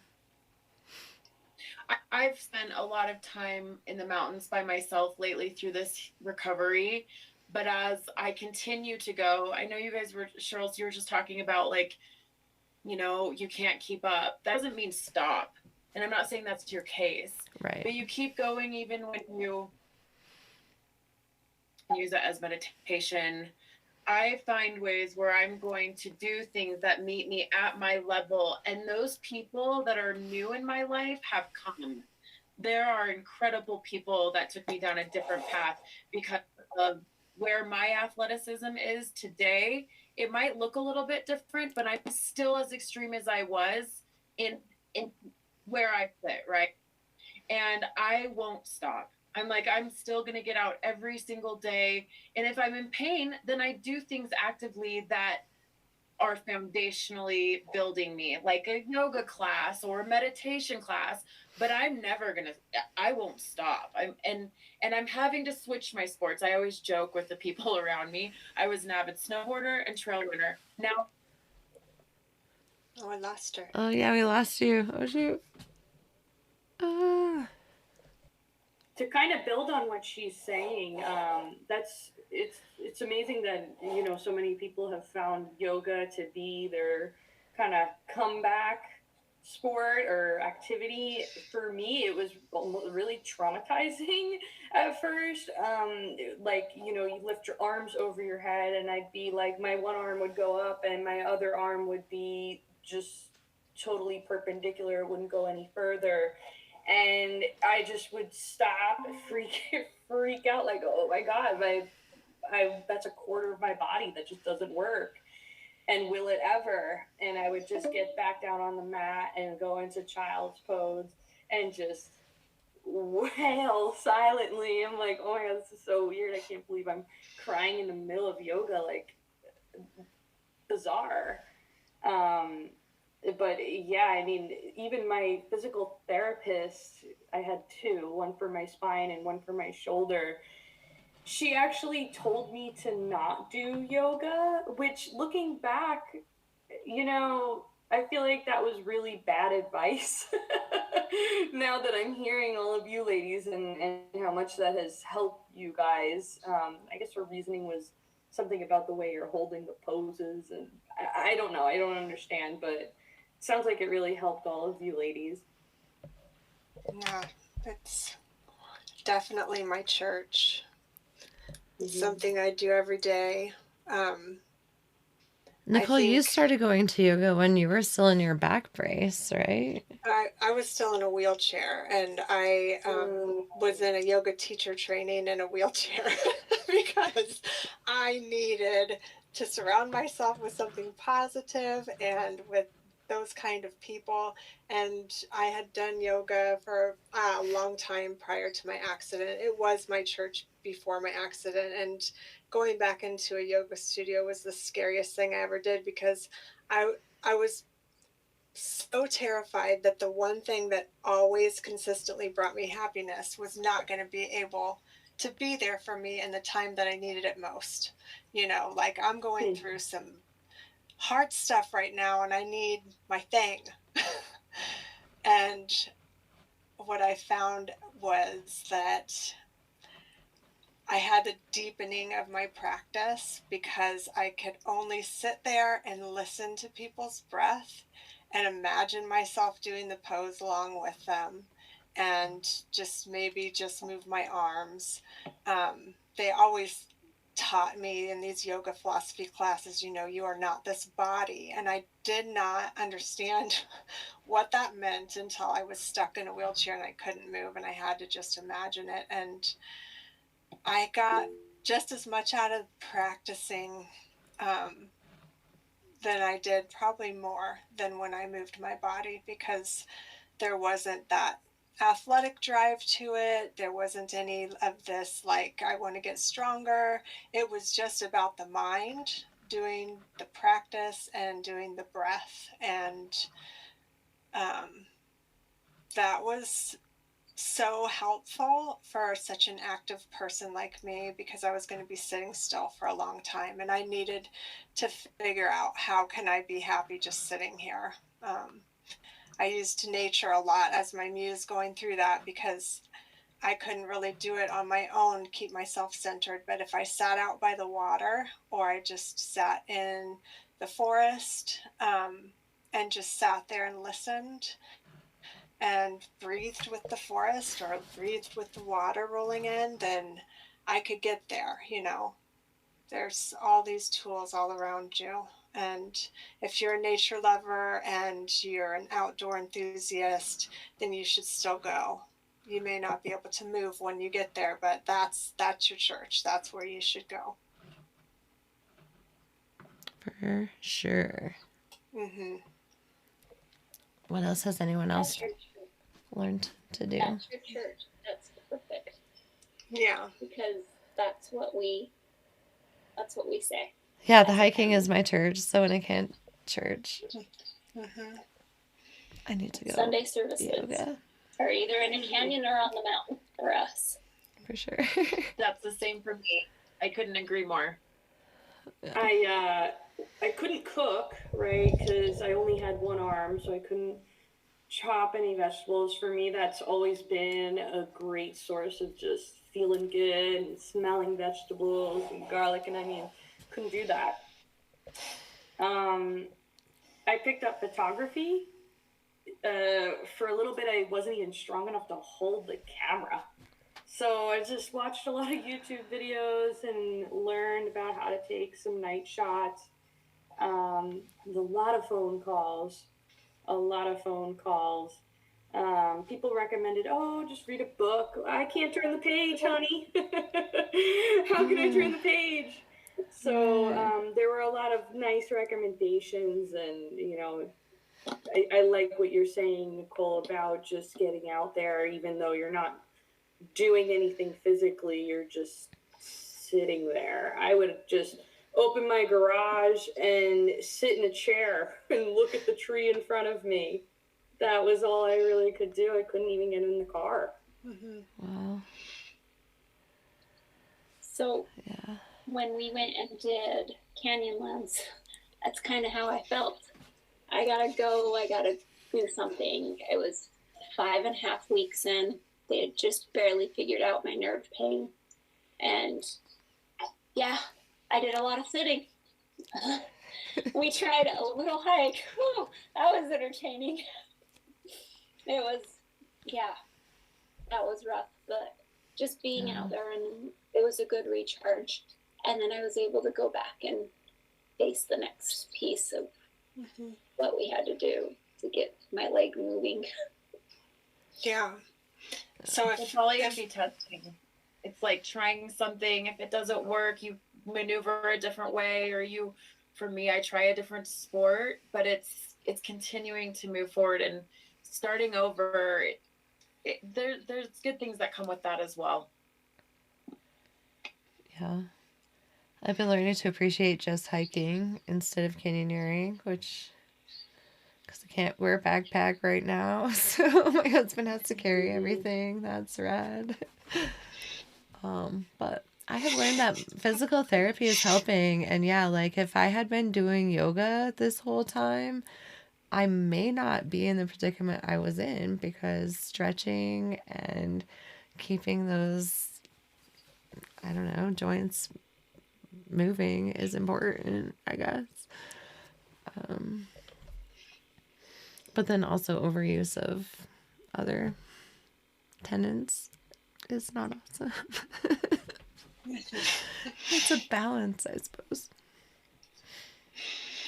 [SPEAKER 4] I've spent a lot of time in the mountains by myself lately through this recovery. But as I continue to go, I know you guys were, Cheryl, you were just talking about like, you know, you can't keep up. That doesn't mean stop. And I'm not saying that's your case.
[SPEAKER 1] Right.
[SPEAKER 4] But you keep going even when you use it as meditation. I find ways where I'm going to do things that meet me at my level. And those people that are new in my life have come. There are incredible people that took me down a different path because of where my athleticism is today. It might look a little bit different, but I'm still as extreme as I was in where I fit, right? And I won't stop. I'm like, I'm still going to get out every single day. And if I'm in pain, then I do things actively that are foundationally building me, like a yoga class or a meditation class. But I'm never going to, I won't stop. And I'm having to switch my sports. I always joke with the people around me. I was an avid snowboarder and trail runner. Now,
[SPEAKER 2] Oh, I lost her.
[SPEAKER 1] Oh, yeah, we lost you. Oh, shoot.
[SPEAKER 3] To kind of build on what she's saying, it's amazing that, you know, so many people have found yoga to be their kind of comeback sport or activity. For me, it was really traumatizing at first. Like, you know, you lift your arms over your head, and I'd be like, my one arm would go up and my other arm would be just totally perpendicular, it wouldn't go any further. And I just would stop, freak out, like, oh my god, that's a quarter of my body that just doesn't work, and will it ever? And I would just get back down on the mat and go into child's pose and just wail silently. I'm like, oh my god, this is so weird. I can't believe I'm crying in the middle of yoga, like, bizarre. But yeah, I mean, even my physical therapist, I had two, one for my spine and one for my shoulder. She actually told me to not do yoga, which, looking back, you know, I feel like that was really bad advice. Now that I'm hearing all of you ladies and how much that has helped you guys, I guess her reasoning was something about the way you're holding the poses, and I don't know, I don't understand, but sounds like it really helped all of you ladies.
[SPEAKER 2] Yeah, it's definitely my church. It's something I do every day.
[SPEAKER 1] Nichole, you started going to yoga when you were still in your back brace, right?
[SPEAKER 2] I was still in a wheelchair, and I was in a yoga teacher training in a wheelchair because I needed to surround myself with something positive and with those kind of people. And I had done yoga for a long time prior to my accident. It was my church before my accident. And going back into a yoga studio was the scariest thing I ever did, because I was so terrified that the one thing that always consistently brought me happiness was not going to be able to be there for me in the time that I needed it most. Like, I'm going through some hard stuff right now and I need my thing. And what I found was that I had a deepening of my practice, because I could only sit there and listen to people's breath and imagine myself doing the pose along with them, and maybe just move my arms. They always taught me in these yoga philosophy classes, you are not this body. And I did not understand what that meant until I was stuck in a wheelchair and I couldn't move and I had to just imagine it. And I got just as much out of practicing than I did, probably more than when I moved my body, because there wasn't that athletic drive to it. There wasn't any of this, like, I want to get stronger. It was just about the mind, doing the practice and doing the breath. And that was so helpful for such an active person like me, because I was going to be sitting still for a long time and I needed to figure out, how can I be happy just sitting here. I used nature a lot as my muse going through that, because I couldn't really do it on my own, keep myself centered. But if I sat out by the water, or I just sat in the forest and just sat there and listened and breathed with the forest or breathed with the water rolling in, then I could get there. There's all these tools all around you. And if you're a nature lover and you're an outdoor enthusiast, then you should still go. You may not be able to move when you get there, but that's your church. That's where you should go.
[SPEAKER 1] For sure.
[SPEAKER 2] Mm-hmm.
[SPEAKER 1] What else has anyone else learned to do?
[SPEAKER 5] That's your church. That's perfect.
[SPEAKER 2] Yeah.
[SPEAKER 5] Because that's what we say.
[SPEAKER 1] Yeah, the hiking is my church, so when I can't church,
[SPEAKER 2] Mm-hmm.
[SPEAKER 1] I need to go.
[SPEAKER 5] Sunday services
[SPEAKER 1] yoga.
[SPEAKER 5] are either in a canyon or on the mountain for us.
[SPEAKER 1] For sure.
[SPEAKER 4] That's the same for me. I couldn't agree more.
[SPEAKER 3] I couldn't cook, right, because I only had one arm, so I couldn't chop any vegetables. For me, that's always been a great source of just feeling good and smelling vegetables and garlic and onion. Couldn't do that. I picked up photography. For a little bit, I wasn't even strong enough to hold the camera. So I just watched a lot of YouTube videos and learned about how to take some night shots. A lot of phone calls. People recommended, just read a book. I can't turn the page, honey. How can I turn the page? So there were a lot of nice recommendations, and I like what you're saying, Nichole, about just getting out there, even though you're not doing anything physically, you're just sitting there. I would just open my garage and sit in a chair and look at the tree in front of me. That was all I really could do. I couldn't even get in the car.
[SPEAKER 2] Mm-hmm.
[SPEAKER 1] Wow.
[SPEAKER 5] So when we went and did Canyonlands, that's kind of how I felt. I gotta go. I gotta do something. It was 5.5 weeks in. They had just barely figured out my nerve pain. And I did a lot of sitting. We tried a little hike. Whew, that was entertaining. It was, that was rough, but just being out there, and it was a good recharge. And then I was able to go back and face the next piece of what we had to do to get my leg moving.
[SPEAKER 2] Yeah. So
[SPEAKER 4] it's all you have to be testing. It's like trying something. If it doesn't work, you maneuver a different way, or for me, I try a different sport, but it's continuing to move forward and starting over. There's good things that come with that as well.
[SPEAKER 1] Yeah. I've been learning to appreciate just hiking instead of canyoneering, which, because I can't wear a backpack right now, so my husband has to carry everything. That's rad. But I have learned that physical therapy is helping, and yeah, like if I had been doing yoga this whole time, I may not be in the predicament I was in, because stretching and keeping those, I don't know, joints moving is important, I guess. But then also overuse of other tenants is not awesome. It's a balance, I suppose.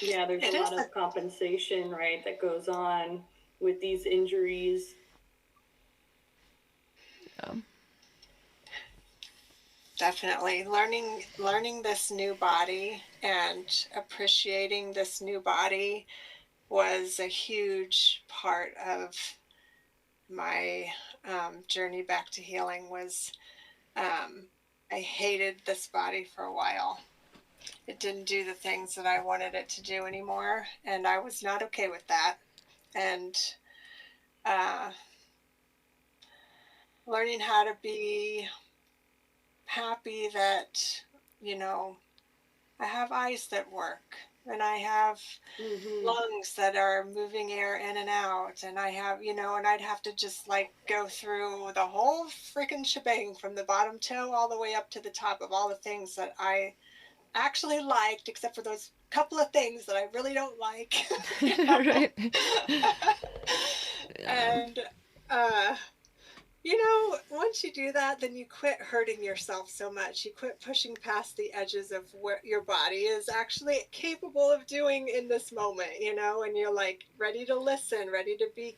[SPEAKER 3] Yeah, there's a lot of compensation, right, that goes on with these injuries.
[SPEAKER 1] Yeah.
[SPEAKER 2] Definitely learning this new body and appreciating this new body was a huge part of my journey back to healing. Was I hated this body for a while. It didn't do the things that I wanted it to do anymore, and I was not okay with that. And learning how to be happy that, I have eyes that work, and I have lungs that are moving air in and out, and I have, and I'd have to just like go through the whole freaking shebang from the bottom toe all the way up to the top of all the things that I actually liked, except for those couple of things that I really don't like.
[SPEAKER 1] Right.
[SPEAKER 2] And once you do that, then you quit hurting yourself so much. You quit pushing past the edges of what your body is actually capable of doing in this moment, and you're like ready to listen, ready to be,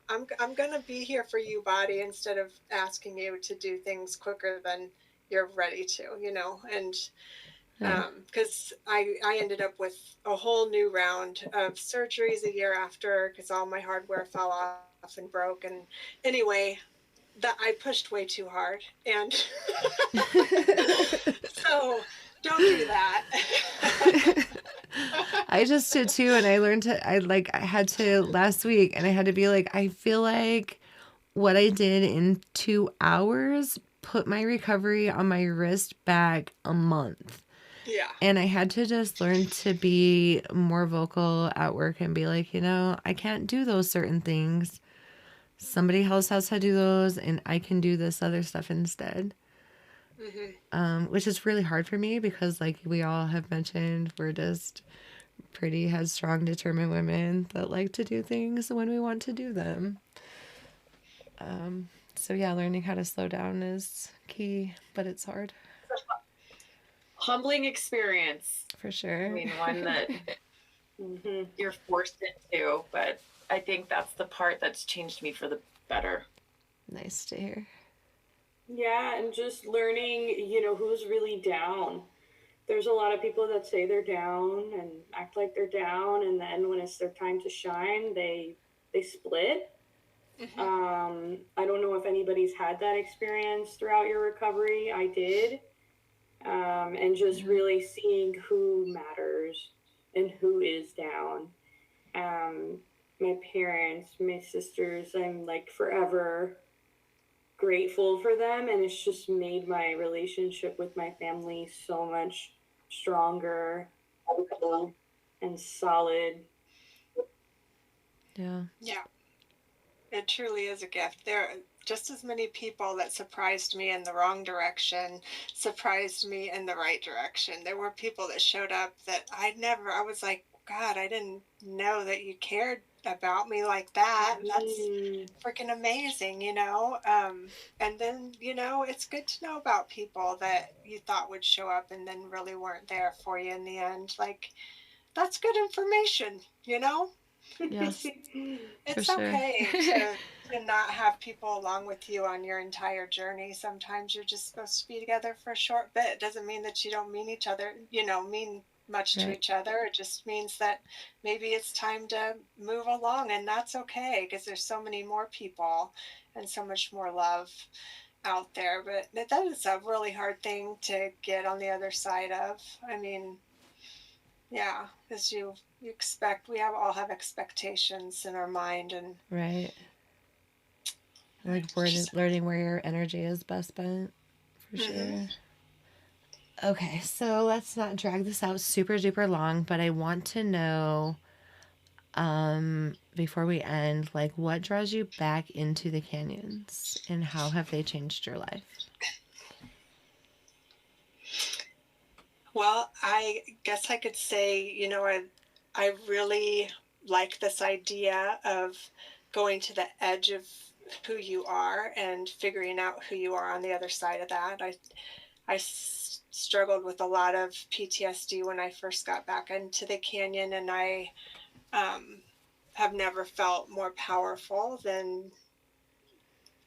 [SPEAKER 2] I'm going to be here for you, body, instead of asking you to do things quicker than you're ready to, and because I ended up with a whole new round of surgeries a year after, because all my hardware fell off and broke. And anyway, that I pushed way too hard, and so don't do that.
[SPEAKER 1] I just did too, and I had to last week, and I had to be like, I feel like what I did in 2 hours put my recovery on my wrist back a month.
[SPEAKER 2] Yeah.
[SPEAKER 1] And I had to just learn to be more vocal at work and be like, I can't do those certain things. Somebody else has to do those, and I can do this other stuff instead. Which is really hard for me because, like we all have mentioned, we're just pretty headstrong, determined women that like to do things when we want to do them. So yeah, learning how to slow down is key, but it's hard.
[SPEAKER 4] Humbling experience.
[SPEAKER 1] For sure.
[SPEAKER 4] I mean, one that you're forced into, but I think that's the part that's changed me for the better.
[SPEAKER 1] Nice to hear.
[SPEAKER 3] Yeah, and just learning, who's really down. There's a lot of people that say they're down and act like they're down, and then when it's their time to shine, they split. I don't know if anybody's had that experience throughout your recovery. I did. And just really seeing who matters and who is down. My parents, my sisters, I'm like forever grateful for them, and it's just made my relationship with my family so much stronger and solid.
[SPEAKER 1] Yeah.
[SPEAKER 2] It truly is a gift. There are just as many people that surprised me in the wrong direction, surprised me in the right direction. There were people that showed up that I was like, God, I didn't know that you cared about me like that. That's freaking amazing, and then, it's good to know about people that you thought would show up and then really weren't there for you in the end. Like, that's good information,
[SPEAKER 1] Yes, for
[SPEAKER 2] It's
[SPEAKER 1] sure.
[SPEAKER 2] okay to not have people along with you on your entire journey. Sometimes you're just supposed to be together for a short bit. It doesn't mean that you don't mean each other, mean much to
[SPEAKER 1] Right.
[SPEAKER 2] each other. It just means that maybe it's time to move along, and that's okay because there's so many more people and so much more love out there. But that is a really hard thing to get on the other side of. I mean, yeah, because you expect all have expectations in our mind, and
[SPEAKER 1] Right. Like
[SPEAKER 2] just
[SPEAKER 1] learning where your energy is best spent, for
[SPEAKER 2] hmm
[SPEAKER 1] sure. Okay, so let's not drag this out super duper long, but I want to know, before we end, like what draws you back into the canyons and how have they changed your life?
[SPEAKER 2] well, I guess I could say, I really like this idea of going to the edge of who you are and figuring out who you are on the other side of that. I struggled with a lot of PTSD when I first got back into the canyon, and I um, have never felt more powerful than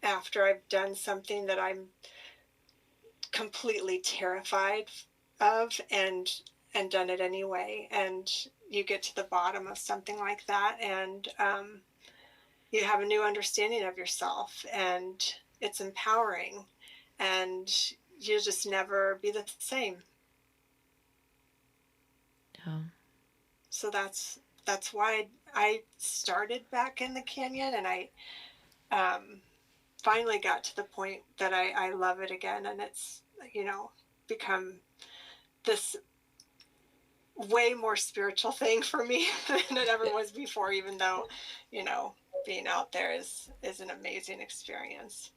[SPEAKER 2] after I've done something that I'm completely terrified of, and done it anyway. And you get to the bottom of something like that, and you have a new understanding of yourself, and it's empowering, and you'll just never be the same.
[SPEAKER 1] Yeah.
[SPEAKER 2] So that's why I started back in the canyon, and I um, finally got to the point that I love it again, and it's become this way more spiritual thing for me than it ever was before, even though, being out there is an amazing experience.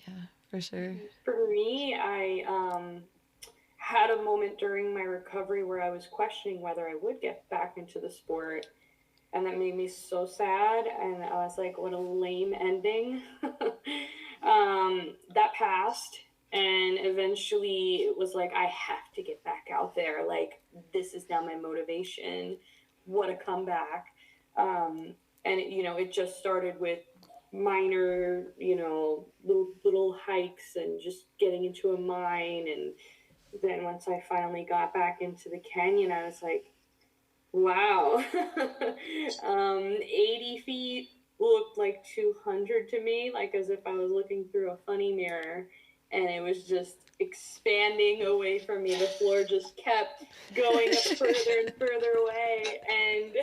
[SPEAKER 1] Yeah, for sure.
[SPEAKER 3] For me, I had a moment during my recovery where I was questioning whether I would get back into the sport. And that made me so sad. And I was like, what a lame ending. That passed. And eventually it was like, I have to get back out there. Like, this is now my motivation. What a comeback. And, it just started with minor, little hikes and just getting into a mine. And then once I finally got back into the canyon, I was like, wow. 80 feet looked like 200 to me, like as if I was looking through a funny mirror. And it was just expanding away from me. The floor just kept going up further and further away. And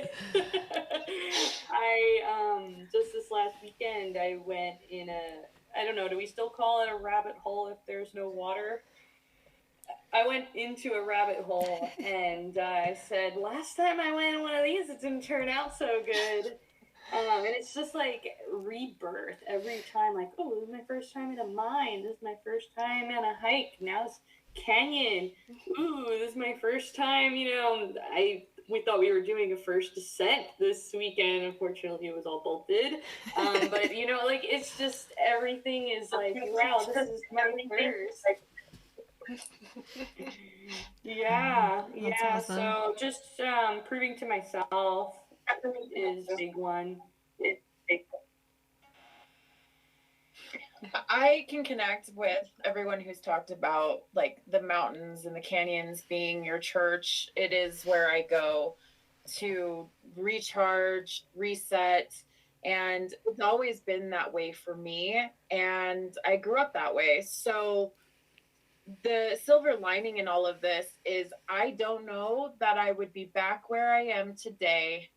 [SPEAKER 3] just this last weekend, I went in I don't know, do we still call it a rabbit hole if there's no water? I went into a rabbit hole and I said, last time I went in one of these, it didn't turn out so good. And it's just like rebirth every time. Like, oh, this is my first time in a mine. This is my first time on a hike. Now it's canyon. Ooh, this is my first time. We thought we were doing a first descent this weekend. Unfortunately, it was all bolted. But like it's just everything is like, wow, this is my first. Yeah,
[SPEAKER 1] That's
[SPEAKER 3] yeah.
[SPEAKER 1] awesome.
[SPEAKER 3] So just proving to myself is a big one.
[SPEAKER 4] I can connect with everyone who's talked about like the mountains and the canyons being your church. It is where I go to recharge, reset, and it's always been that way for me. And I grew up that way. So the silver lining in all of this is I don't know that I would be back where I am today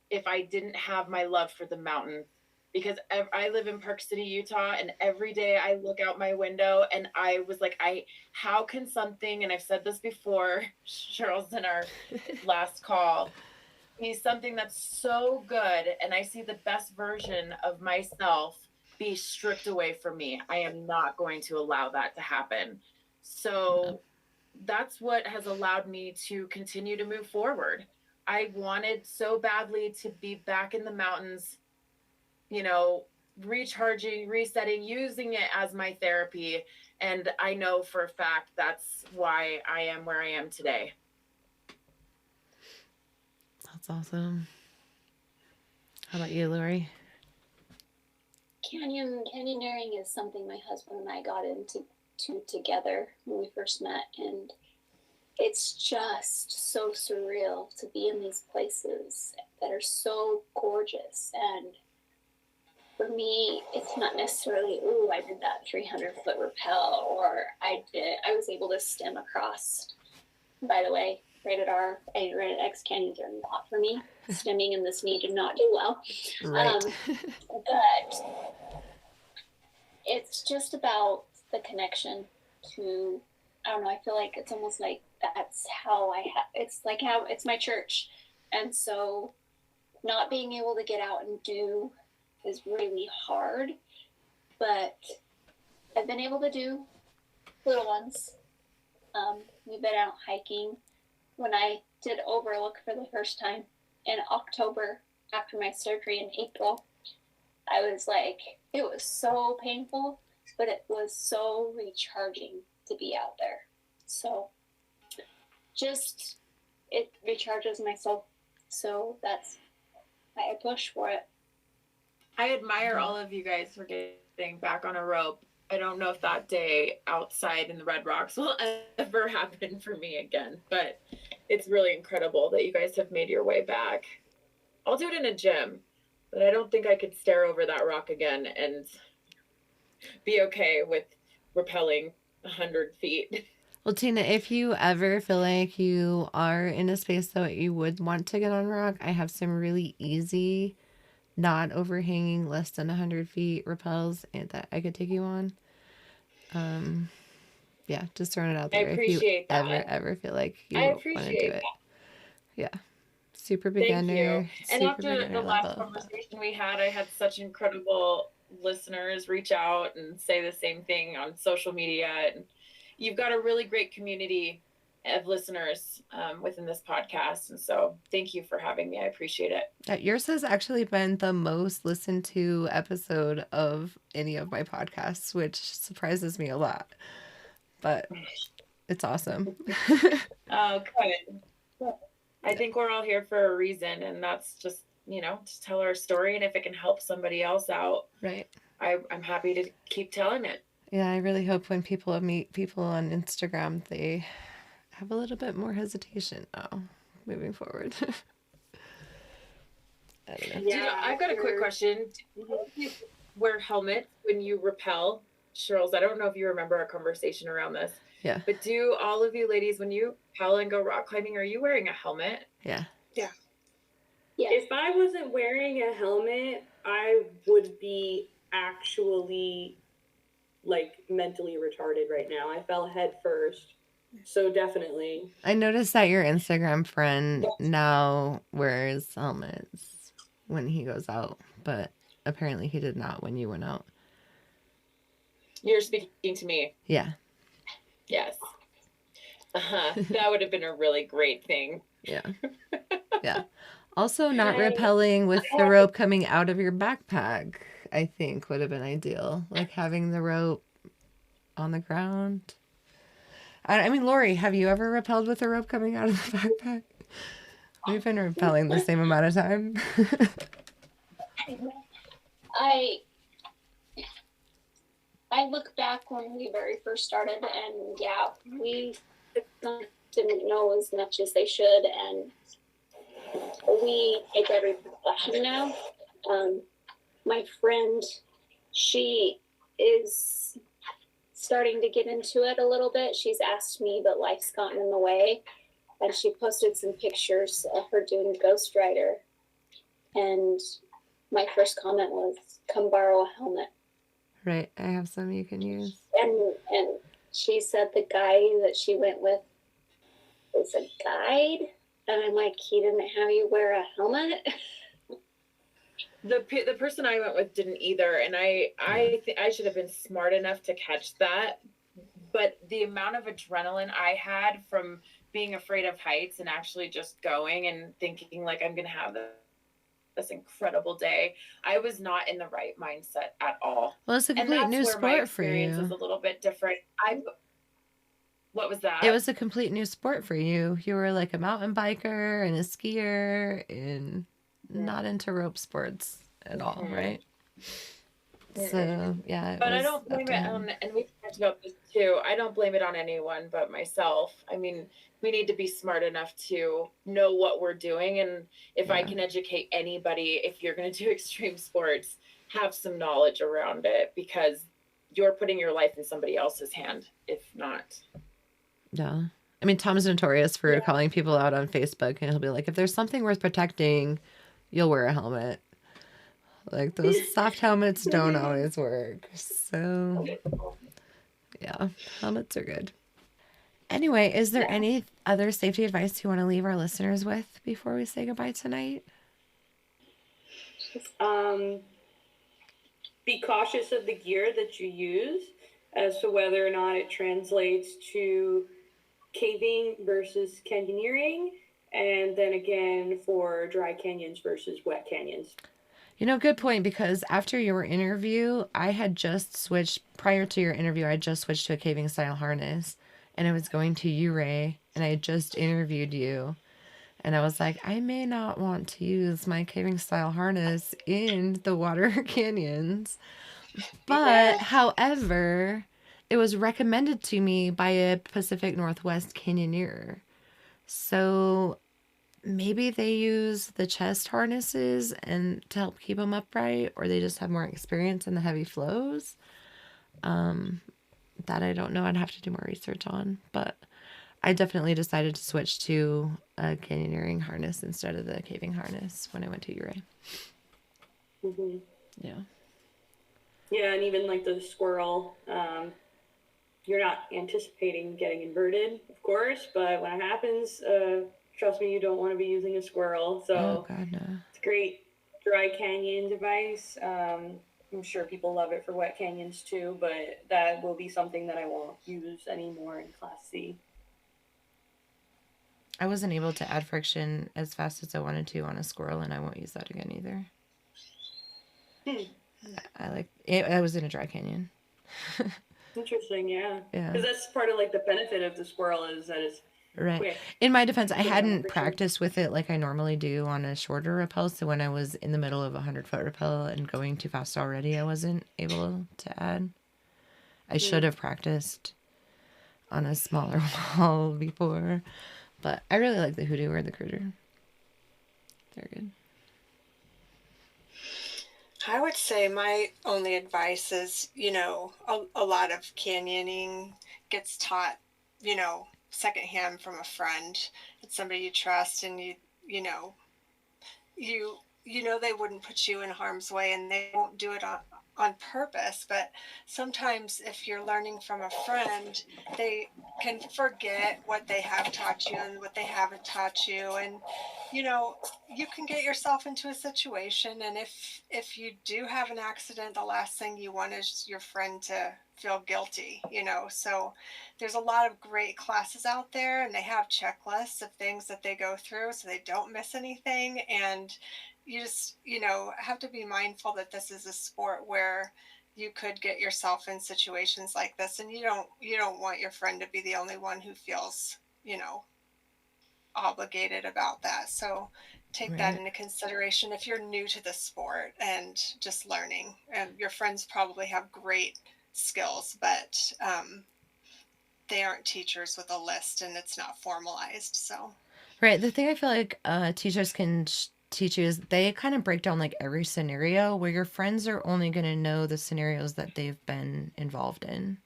[SPEAKER 4] if I didn't have my love for the mountain. Because I live in Park City, Utah, and every day I look out my window and I was like, how can something, and I've said this before, Cheryl's in our last call, be something that's so good, and I see the best version of myself be stripped away from me. I am not going to allow that to happen. So that's what has allowed me to continue to move forward. I wanted so badly to be back in the mountains, recharging, resetting, using it as my therapy. And I know for a fact that's why I am where I am today.
[SPEAKER 1] That's awesome. How about you, Lorey?
[SPEAKER 5] Canyoneering is something my husband and I got into together when we first met, and it's just so surreal to be in these places that are so gorgeous. And for me, it's not necessarily, ooh, I did that 300-foot rappel, or I was able to stem across. By the way, rated X canyons are not for me. Stemming in this knee did not do well.
[SPEAKER 1] Right.
[SPEAKER 5] But it's just about the connection to, I don't know, I feel like it's almost like that's how it's like how it's my church. And so not being able to get out and do is really hard, but I've been able to do little ones. We've been out hiking. When I did Overlook for the first time in October after my surgery in April, I was like, it was so painful, but it was so recharging to be out there. So just, it recharges my soul. So that's why I push for it.
[SPEAKER 4] I admire all of you guys for getting back on a rope. I don't know if that day outside in the Red Rocks will ever happen for me again, but it's really incredible that you guys have made your way back. I'll do it in a gym, but I don't think I could stare over that rock again and be okay with rappelling 100 feet.
[SPEAKER 1] Well, Tina, if you ever feel like you are in a space that you would want to get on rock, I have some really easy, not overhanging, less than 100 feet rappels that I could take you on. Yeah, just throwing it out
[SPEAKER 4] I
[SPEAKER 1] there.
[SPEAKER 4] appreciate
[SPEAKER 1] if you
[SPEAKER 4] that.
[SPEAKER 1] ever feel like you
[SPEAKER 4] I
[SPEAKER 1] want to do
[SPEAKER 4] appreciate
[SPEAKER 1] it.
[SPEAKER 4] that.
[SPEAKER 1] Yeah. Super
[SPEAKER 4] Thank
[SPEAKER 1] beginner.
[SPEAKER 4] you. And
[SPEAKER 1] Super
[SPEAKER 4] after
[SPEAKER 1] beginner
[SPEAKER 4] the last
[SPEAKER 1] level.
[SPEAKER 4] conversation we had, I had such incredible listeners reach out and say the same thing on social media. And you've got a really great community of listeners within this podcast. And so thank you for having me. I appreciate it.
[SPEAKER 1] Yours has actually been the most listened to episode of any of my podcasts, which surprises me a lot. But it's awesome.
[SPEAKER 4] Oh, good. I think we're all here for a reason, and that's just, to tell our story. And if it can help somebody else out,
[SPEAKER 1] Right.
[SPEAKER 4] I'm happy to keep telling it.
[SPEAKER 1] Yeah, I really hope when people meet people on Instagram, they have a little bit more hesitation now moving forward. I don't know.
[SPEAKER 4] Yeah, I've got a quick question. Do you wear helmets when you rappel? Shirls, I don't know if you remember our conversation around this.
[SPEAKER 1] Yeah.
[SPEAKER 4] But do all of you ladies, when you rappel and go rock climbing, are you wearing a helmet?
[SPEAKER 1] Yeah.
[SPEAKER 2] Yeah.
[SPEAKER 3] If I wasn't wearing a helmet, I would be actually like mentally retarded right now. I fell head first. So definitely.
[SPEAKER 1] I noticed that your Instagram friend now wears helmets when he goes out, but apparently he did not when you went out.
[SPEAKER 4] You're speaking to me.
[SPEAKER 1] Yeah.
[SPEAKER 4] Yes. That would have been a really great thing.
[SPEAKER 1] Yeah. Yeah. Also, not rappelling with the rope coming out of your backpack, I think would have been ideal. Like having the rope on the ground. I mean, Lorey, have you ever rappelled with a rope coming out of the backpack? We've been rappelling the same amount of time.
[SPEAKER 5] I look back when we very first started, and yeah, we didn't know as much as they should, and we take every precaution now. My friend, she is starting to get into it a little bit. She's asked me, but life's gotten in the way. And she posted some pictures of her doing Ghost Rider. And my first comment was, come borrow a helmet.
[SPEAKER 1] Right. I have some you can use.
[SPEAKER 5] And she said the guy that she went with is a guide. And I'm like, he didn't have you wear a helmet?
[SPEAKER 4] The person I went with didn't either, and I should have been smart enough to catch that. But the amount of adrenaline I had from being afraid of heights and actually just going and thinking like I'm gonna have this incredible day, I was not in the right mindset at all.
[SPEAKER 1] Well, it's a complete new sport for you.
[SPEAKER 4] My experience is a little bit different. What was that?
[SPEAKER 1] It was a complete new sport for you. You were like a mountain biker and a skier and not into rope sports at all, right?
[SPEAKER 4] Mm-mm.
[SPEAKER 1] So yeah, it
[SPEAKER 4] But I
[SPEAKER 1] was
[SPEAKER 4] don't
[SPEAKER 1] up
[SPEAKER 4] blame
[SPEAKER 1] to
[SPEAKER 4] it
[SPEAKER 1] him.
[SPEAKER 4] on, and we've talked about this too. I don't blame it on anyone but myself. I mean, we need to be smart enough to know what we're doing. And if I
[SPEAKER 1] Yeah.
[SPEAKER 4] can educate anybody, if you're going to do extreme sports, have some knowledge around it, because you're putting your life in somebody else's hand if not.
[SPEAKER 1] Yeah. I mean, Tom's notorious for calling people out on Facebook, and he'll be like, if there's something worth protecting, you'll wear a helmet. Like, those soft helmets don't always work. So, yeah, helmets are good. Anyway, is there any other safety advice you want to leave our listeners with before we say goodbye tonight?
[SPEAKER 3] Be cautious of the gear that you use as to whether or not it translates to caving versus canyoneering, and then again for dry canyons versus wet canyons.
[SPEAKER 1] You know, good point, because after your interview, I had just switched, prior to your interview, I just switched to a caving style harness, and I was going to you, Ray, and I had just interviewed you. And I was like, I may not want to use my caving style harness in the water canyons. But, however, it was recommended to me by a Pacific Northwest canyoneer. So maybe they use the chest harnesses and to help keep them upright, or they just have more experience in the heavy flows. That I don't know. I'd have to do more research on. But I definitely decided to switch to a canyoneering harness instead of the caving harness when I went to Uray.
[SPEAKER 3] Mm-hmm.
[SPEAKER 1] Yeah.
[SPEAKER 3] Yeah, and even like the squirrel, you're not anticipating getting inverted, of course, but when it happens, trust me, you don't want to be using a squirrel. So
[SPEAKER 1] Oh, God, no.
[SPEAKER 3] it's a great dry canyon device. I'm sure people love it for wet canyons too, but that will be something that I won't use anymore in Class C.
[SPEAKER 1] I wasn't able to add friction as fast as I wanted to on a squirrel, and I won't use that again either. I like it. I was in a dry canyon.
[SPEAKER 3] Interesting, yeah.
[SPEAKER 1] Yeah.
[SPEAKER 3] Because that's part of like the benefit of the squirrel is that it's
[SPEAKER 1] Right.
[SPEAKER 3] quick.
[SPEAKER 1] In my defense, I
[SPEAKER 3] Quick on
[SPEAKER 1] hadn't
[SPEAKER 3] friction.
[SPEAKER 1] practiced with it like I normally do on a shorter rappel. So when I was in the middle of a 100-foot rappel and going too fast already, I wasn't able to add. I should have practiced on a smaller wall before. But I really like the hoodoo or the critter. They're good.
[SPEAKER 2] I would say my only advice is, a lot of canyoning gets taught, secondhand from a friend. It's somebody you trust, and you know they wouldn't put you in harm's way, and they won't do it on purpose. But sometimes if you're learning from a friend, they can forget what they have taught you and what they haven't taught you, and you can get yourself into a situation. And if you do have an accident, the last thing you want is your friend to feel guilty. So there's a lot of great classes out there, and they have checklists of things that they go through so they don't miss anything. And you just have to be mindful that this is a sport where you could get yourself in situations like this, and you don't want your friend to be the only one who feels obligated about that. So take that into consideration if you're new to the sport and just learning. And your friends probably have great skills, but they aren't teachers with a list, and it's not formalized. So
[SPEAKER 1] Right. The thing I feel like teachers can teach you is they kind of break down like every scenario, where your friends are only going to know the scenarios that they've been involved in,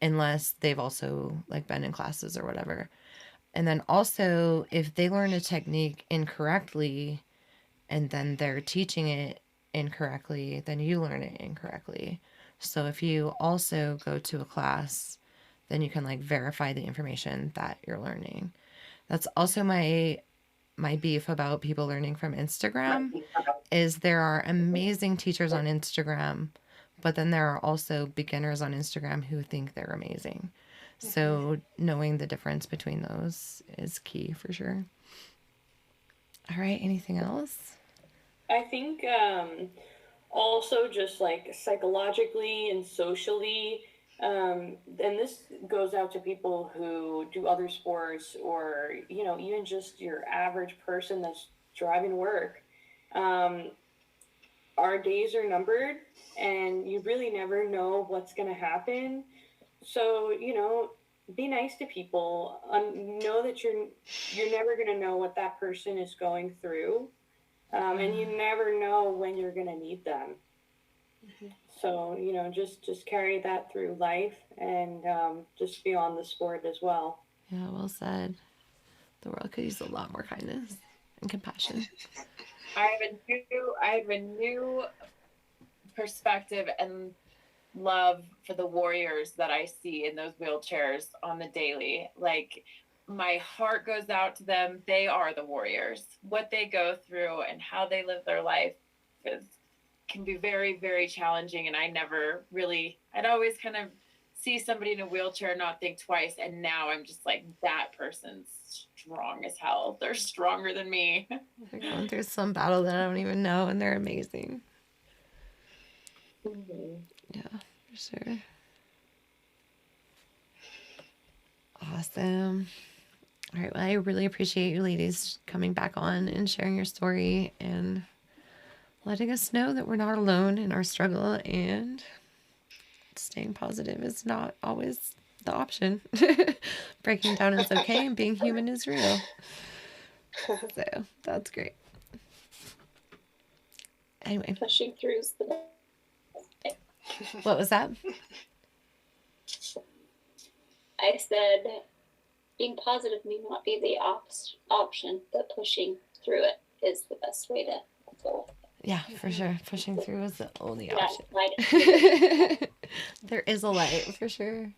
[SPEAKER 1] unless they've also like been in classes or whatever. And then also, if they learn a technique incorrectly and then they're teaching it incorrectly, then you learn it incorrectly. So if you also go to a class, then you can like verify the information that you're learning. That's also my beef about people learning from Instagram, is there are amazing teachers on Instagram, but then there are also beginners on Instagram who think they're amazing. So knowing the difference between those is key for sure. All right, anything else?
[SPEAKER 3] I think also just like psychologically and socially, and this goes out to people who do other sports, or even just your average person that's driving to work. Our days are numbered, and you really never know what's going to happen. So, be nice to people. Know that you're never going to know what that person is going through, and you never know when you're going to need them. Mm-hmm. So, just carry that through life, and just beyond the sport as well.
[SPEAKER 1] Yeah, well said. The world could use a lot more kindness and compassion.
[SPEAKER 4] I have a new perspective and love for the warriors that I see in those wheelchairs on the daily. Like, my heart goes out to them. They are the warriors. What they go through and how they live their life can be very, very challenging. And I'd always kind of see somebody in a wheelchair, not think twice. And now I'm just like, that person's strong as hell. They're stronger than me.
[SPEAKER 1] They're going through some battle that I don't even know, and they're amazing.
[SPEAKER 3] Mm-hmm.
[SPEAKER 1] Yeah, for sure. Awesome. All right, well, I really appreciate you ladies coming back on and sharing your story and letting us know that we're not alone in our struggle, and staying positive is not always the option. Breaking down is okay, and being human is real. So that's great. Anyway.
[SPEAKER 5] Pushing through is the best.
[SPEAKER 1] What was that?
[SPEAKER 5] I said being positive may not be the option, but pushing through it is the best way to go.
[SPEAKER 1] Yeah, for sure. Pushing through is the only
[SPEAKER 5] Yeah,
[SPEAKER 1] option. There is a light, for sure.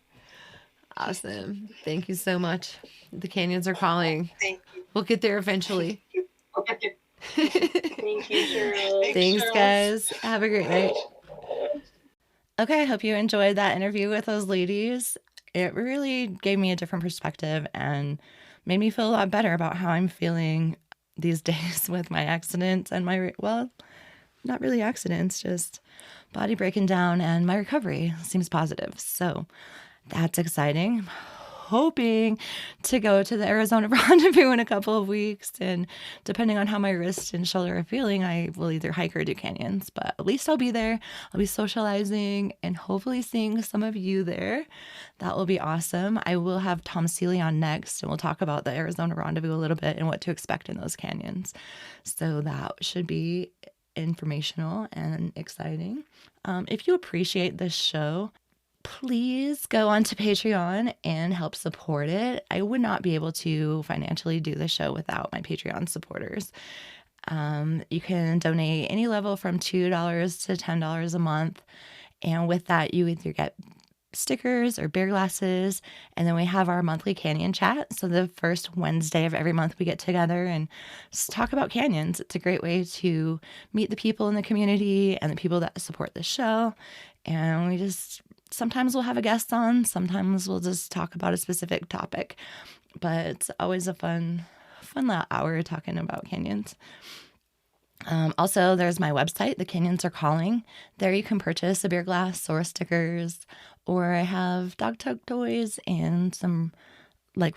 [SPEAKER 1] Awesome. Thank you so much. The canyons are calling.
[SPEAKER 2] Thank you.
[SPEAKER 1] We'll get there eventually.
[SPEAKER 2] Okay.
[SPEAKER 3] Thank you, Cheryl.
[SPEAKER 1] Thanks, guys. Have a great night. Okay, I hope you enjoyed that interview with those ladies. It really gave me a different perspective and made me feel a lot better about how I'm feeling these days with my accident and not really accidents, just body breaking down, and my recovery seems positive. So that's exciting. I'm hoping to go to the Arizona Rendezvous in a couple of weeks, and depending on how my wrist and shoulder are feeling, I will either hike or do canyons, but at least I'll be there. I'll be socializing and hopefully seeing some of you there. That will be awesome. I will have Tom Seeley on next, and we'll talk about the Arizona Rendezvous a little bit and what to expect in those canyons. So that should be informational and exciting. If you appreciate this show, please go onto Patreon and help support it. I would not be able to financially do the show without my Patreon supporters. You can donate any level from $2 to $10 a month. And with that, you either get stickers or beer glasses. And then we have our monthly canyon chat. So the first Wednesday of every month, we get together and just talk about canyons. It's a great way to meet the people in the community and the people that support the show. And sometimes we'll have a guest on, sometimes we'll just talk about a specific topic, but it's always a fun hour talking about canyons. Also, there's my website, The Canyons Are Calling. There you can purchase a beer glass or stickers, or I have dog tug toys and some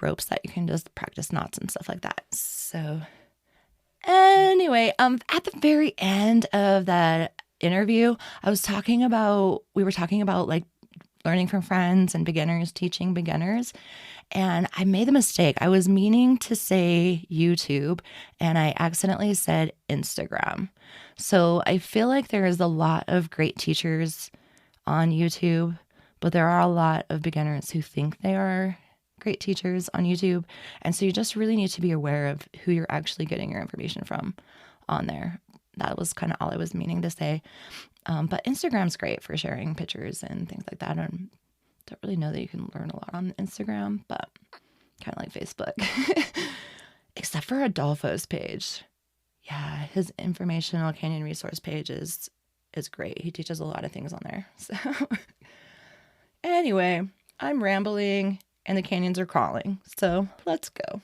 [SPEAKER 1] ropes that you can just practice knots and stuff like that. So anyway, at the very end of that interview, we were talking about learning from friends and beginners teaching beginners. And I made the mistake. I was meaning to say YouTube, and I accidentally said Instagram. So I feel like there is a lot of great teachers on YouTube, but there are a lot of beginners who think they are great teachers on YouTube. And so you just really need to be aware of who you're actually getting your information from on there. That was kind of all I was meaning to say. But Instagram's great for sharing pictures and things like that. I don't really know that you can learn a lot on Instagram, but kind of like Facebook. Except for Adolfo's page. Yeah, his informational canyon resource page is great. He teaches a lot of things on there. So anyway, I'm rambling and the canyons are calling. So let's go.